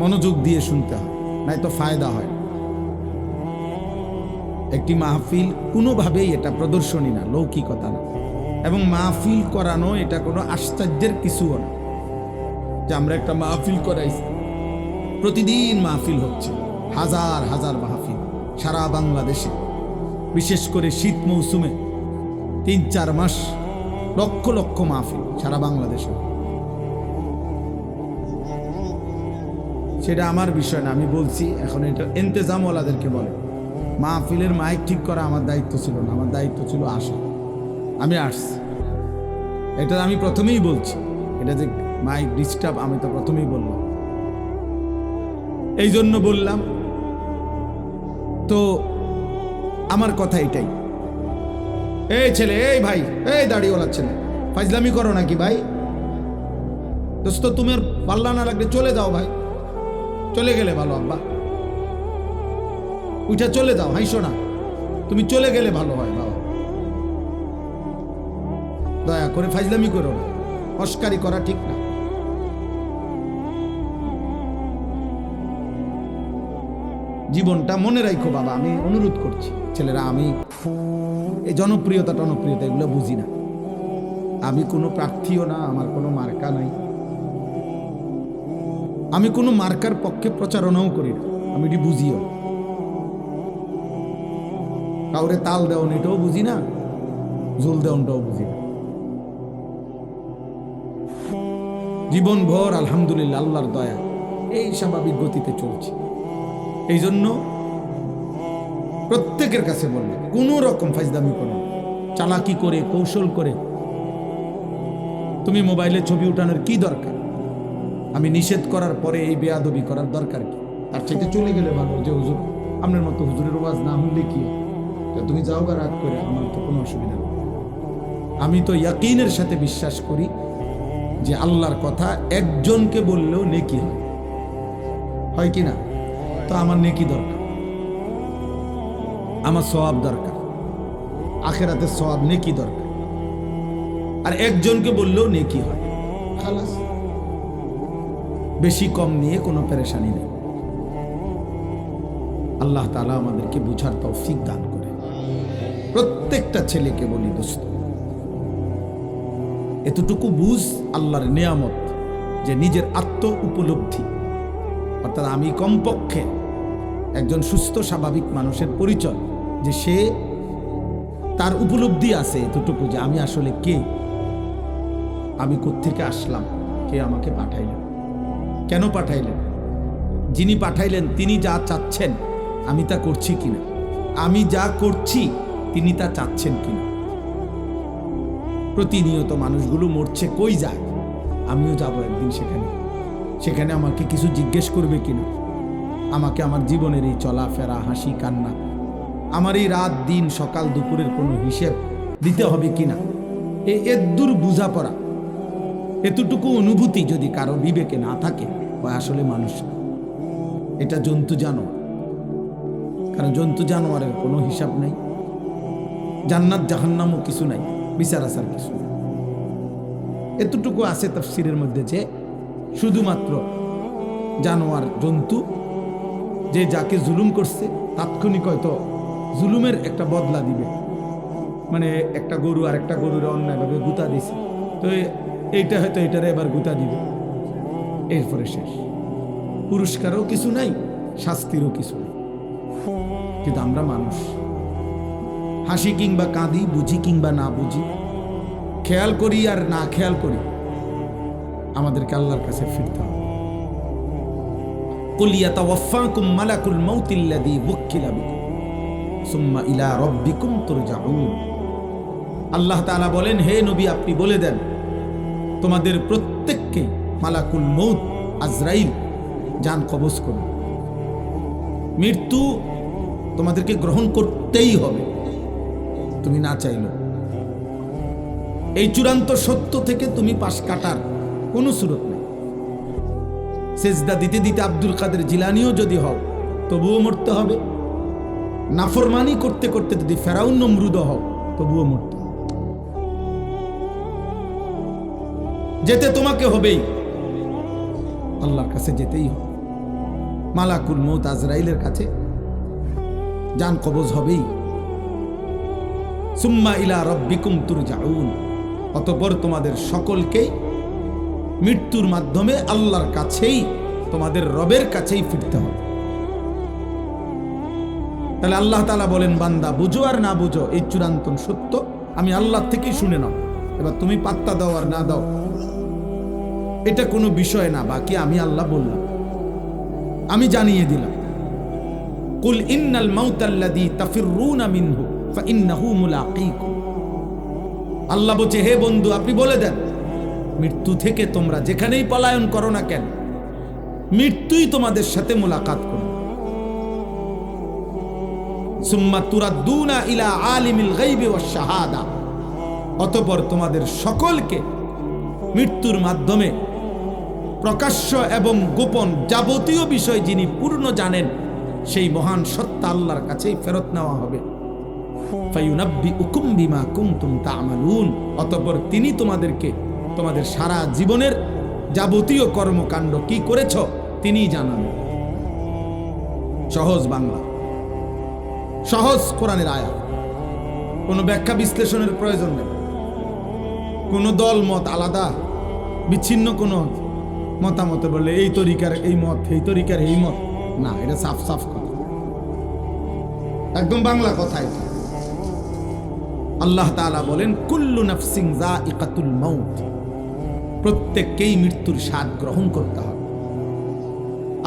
মনোযোগ দিয়ে শুনতে হয়, নাই তো ফায়দা হয়। একটি মাহফিল কোনোভাবেই এটা প্রদর্শনী না, লৌকিকতা না, এবং মাহফিল করানো এটা কোনো আশ্চর্যের কিছুও না যে আমরা একটা মাহফিল করাইছি। প্রতিদিন মাহফিল হচ্ছে, হাজার হাজার মাহফিল সারা বাংলাদেশে, বিশেষ করে শীত মৌসুমে ৩-৪ মাস লক্ষ লক্ষ মাহফিল সারা বাংলাদেশে। সেটা আমার বিষয় না, আমি বলছি এখন এটা ইন্তেজামওয়ালাদেরকে বলে। মাহফিলের মাইক ঠিক করা আমার দায়িত্ব ছিল না, আমার দায়িত্ব ছিল আসা। আমি আসছি, এটা আমি প্রথমেই বলছি, এটা যে মাইক ডিস্টার্ব আমি তো প্রথমেই বললাম, এই জন্য বললাম। তো আমার কথা এটাই। এই ছেলে, এই ভাই, এই দাড়িওয়ালা ছেলে, ফাজলামি করো নাকি ভাই? দোস্ত তুমি আর পাল্লা না লাগলে চলে যাও ভাই, চলে গেলে ভালো। আব্বা উঠা চলে যাও, হাইসো না, তুমি চলে গেলে ভালো হয় বাবা। দয়া করে ফাজলামি করো না, অস্কারি করা ঠিক না। জীবনটা মনে রাখো বাবা, আমি অনুরোধ করছি ছেলেরা। আমি এই জনপ্রিয়তা এগুলো বুঝি না। আমি কোনো প্রার্থীও না, আমার কোনো মার্কা নাই, আমি কোনো মার্কার পক্ষে প্রচারণাও করি না, আমি এটি বুঝিও। কাউরে তাল দেওয়ান এটাও বুঝি না, জোল দেওয়ানটাও বুঝি না। জীবনভর আলহামদুলিল্লাহ আল্লাহর দয়া এই স্বাভাবিক গতিতে চলছে। এই জন্য প্রত্যেকের কাছে বললাম, কোন রকম ফাজদামি করো, চালাকি করে কৌশল করে তুমি মোবাইলে ছবি উঠানোর কি দরকার? আমি নিষেধ করার পরে এই বেয়াদবি করার দরকার কি? তার চাইতে চলে গেলে ভালো। যে হুজুর, আপনার মতো হুজুরের ওয়াজ না হলে কি, তুমি যাও বা রাগ করে, আমার তো কোনো অসুবিধা নেই। আমি তো ইয়াকিনের সাথে বিশ্বাস করি যে আল্লাহর কথা একজনকে বললেও নেকি হয়, হয় কি না? তো আমার নেকি দরকার, আমার সওয়াব দরকার, আখিরাতের সওয়াব নেকি দরকার। আর একজনকে বললেও নেকি হয়, খালাস। বেশি কম নিয়ে কোনো পেরেশানি নেই। আল্লাহ তাআলা আমাদেরকে বুঝার তৌফিক দান করে। প্রত্যেকটা ছেলেকে বলি, দোস্ত এতটুকু বুঝ আল্লাহর নিয়ামত, যে নিজের আত্ম উপলব্ধি, অর্থাৎ আমি কমপক্ষে একজন সুস্থ স্বাভাবিক মানুষের পরিচয়, যে সে তার উপলব্ধি আছে এতটুকু যে আমি আসলে কে, আমি কোত্থেকে আসলাম, কে আমাকে পাঠাইলেন, কেন পাঠাইলেন, যিনি পাঠাইলেন তিনি যা চাচ্ছেন আমি তা করছি কিনা, আমি যা করছি তিনি তা চাচ্ছেন কিনা। প্রতিনিয়ত মানুষগুলো মরছে, কই যায়, আমিও যাব একদিন সেখানে। সেখানে আমাকে কিছু জিজ্ঞেস করবে কিনা, আমাকে আমার জীবনের এই চলাফেরা, হাসি কান্না, আমার এই রাত দিন সকাল দুপুরের কোনো হিসেব দিতে হবে কিনা। এই এদ্দুর বোঝাপড়া, এতটুকু অনুভূতি যদি কারো বিবেকে না থাকে, ও আসলে মানুষ না, এটা জন্তু জানোয়ার। কারণ জন্তু জানোয়ারের কোনো হিসাব নেই, জান্নাত জাহান্নামও কিছু নাই, বিচার আচার কিছু নাই। এতটুকু আছে তাফসীরের মধ্যে যে শুধুমাত্র জানোয়ার জন্তু যে যাকে জুলুম করছে তাৎক্ষণিক হয়তো জুলুমের একটা বদলা দিবে, মানে একটা গরু আর একটা গরুর অন্যায়ভাবে গুতা দিছে, তো এইটা হয়তো এটারে এবার গুতা দিবে, এরপরে শেষ। পুরস্কারও কিছু নাই, শাস্তিরও কিছু নাই। কিন্তু আমরা মানুষ, হাসি কিংবা কাঁদি, বুঝি কিংবা না বুঝি, খেয়াল করি আর না খেয়াল করি, আমাদেরকে আল্লাহর কাছে ফিরতে হবে। কুল ইয়াতাওয়াফাকুম মালাকুল মাউতিল্লাযী ওয়াক্কিলা বিকুম সুম্মা ইলা রাব্বিকুম তুরজাউন। আল্লাহ তাআলা বলেন, হে নবী আপনি বলে দেন, তোমাদের প্রত্যেককে মালাকুল মউত আজরাইল জান কবজ করবে। মৃত্যু তোমাদেরকে গ্রহণ করতেই হবে, তুমি না চাইলেও। এই চূড়ান্ত সত্য থেকে তুমি পাশ কাটার কোনো সুরত নেই। সেজদা দিতে দিতে আব্দুল কাদের জিলানিও যদি হও তবুও মরতে হবে, নাফরমানি করতে করতে যদি ফেরাউন নমরুদ হও তবুও মরতে হবে। যেতে তোমাকে হবেই, আল্লাহর কাছে যেতেই হবে। মালাকুল মউত আজরাইলের কাছে জান কবজ হবেই। সুম্মা ইলা রাব্বিকুম তুরজাউন, অতঃপর তোমাদের সকলকেই মৃত্যুর মাধ্যমে আল্লাহর কাছেই, তোমাদের রবের কাছেই ফিরতে হবে। তাহলে আল্লাহ তাআলা বলেন, বান্দা বুঝো আর না বুঝো এই চূড়ান্ত সত্য আমি আল্লাহ থেকেই শুনে নাও। এবার তুমি পাত্তা দাও আর না দাও এটা কোনো বিষয় না, বাকি আমি আল্লাহ বললাম, আমি জানিয়ে দিলাম। কুল ইন্নাল মাউতাল্লাযী তাফিররুনা মিনহু ফাইন্নাহু মুলাকীকুম। আল্লাহ বলছে, হে বন্ধু আপনি বলে দেন, মৃত্যু থেকে তোমরা যেখানেই পলায়ন করো না কেন, মৃত্যুই তোমাদের সাথে মোলাকাত করবে। সুম্মা তুরাদ্দুনা ইলা আলিমিল গায়বি ওয়াশ শাহাদা, অতঃপর তোমাদের সকলকে মৃত্যুর মাধ্যমে প্রকাশ্য এবং গোপন যাবতীয় বিষয় যিনি পূর্ণ জানেন সেই মহান সত্তা আল্লাহর কাছেই ফেরত নেওয়া হবে। ফায়ুনাব্বিউকুম বিমা কুনতুম তা'মালুন, অতঃপর তিনি তোমাদেরকে তোমাদের সারা জীবনের যাবতীয় কর্মকাণ্ড কি করেছ তিনিই জানাবেন। সহজ বাংলা, সহজ কোরআনের আয়াত, কোনো ব্যাখ্যা বিশ্লেষণের প্রয়োজন নেই, কোনো দল মত আলাদা বিচ্ছিন্ন কোনো মতামত বললে এই তরিকার এই মত, এই তরিকার এই মত না, এটা সাফ সাফ কথা, একদম বাংলা কথা। এটা আল্লাহ তাআলা বলেন, কুল্লু নাফসিন যায়িকাতুল মাউত, প্রত্যেককেই মৃত্যুর স্বাদ গ্রহণ করতে হবে।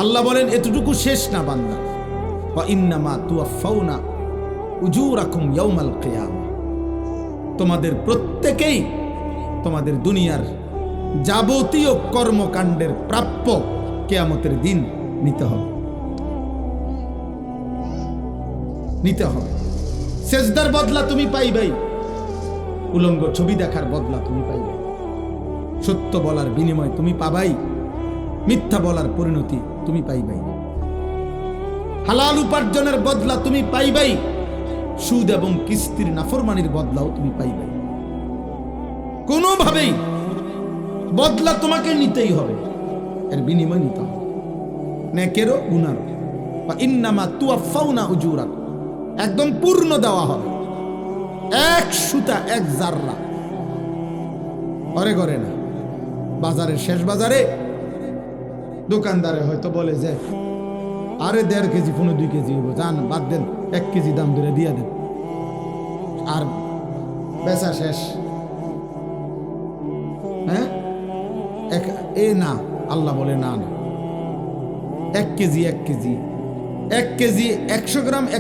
আল্লাহ বলেন, এতটুকু শেষ না বান্দা, ওয়া ইন্নামা তুওয়াফাউনা উজুরাকুম ইয়াউমাল কিয়ামা, তোমাদের প্রত্যেকেই তোমাদের দুনিয়ার যাবতীয় কর্মকাণ্ডের প্রাপ্য কিয়ামতের দিন নিতে হবে, নিতে হবে। সেজদার বদলা তুমি পাইবাই, উলঙ্গ ছবি দেখার বদলা তুমি পাইবাই, সত্য বলার বিনিময় তুমি পাবাই, মিথ্যা বলার পরিণতি তুমি পাইবাই, হালাল উপার্জনের বদলা তুমি পাইবাই, সুদ এবং কিস্তির নাফরমানির বদলাও তুমি পাইবাই। কোনোভাবেই বদলা তোমাকে নিতেই হবে, এর বিনিময় নিতে হবে, নেকেরও গুনারও। বা ইন্নামা তুওয়াফাউনা উজুরাকুম, একদম পূর্ণ দেওয়া হবে, এক সুতা এক জাররা ঘরে ঘরে না। বাজারের শেষ বাজারে দোকানদারে হয়তো বলে যে আরে 1.5 কেজি 2 কেজি হইব, যান বাদ দেন, 1 কেজি দাম ধরে দিয়া দেন, আর বেচা শেষ। হ্যাঁ, এ না, আল্লাহ বলে না না, 1 কেজি 1 কেজি 100 গ্রাম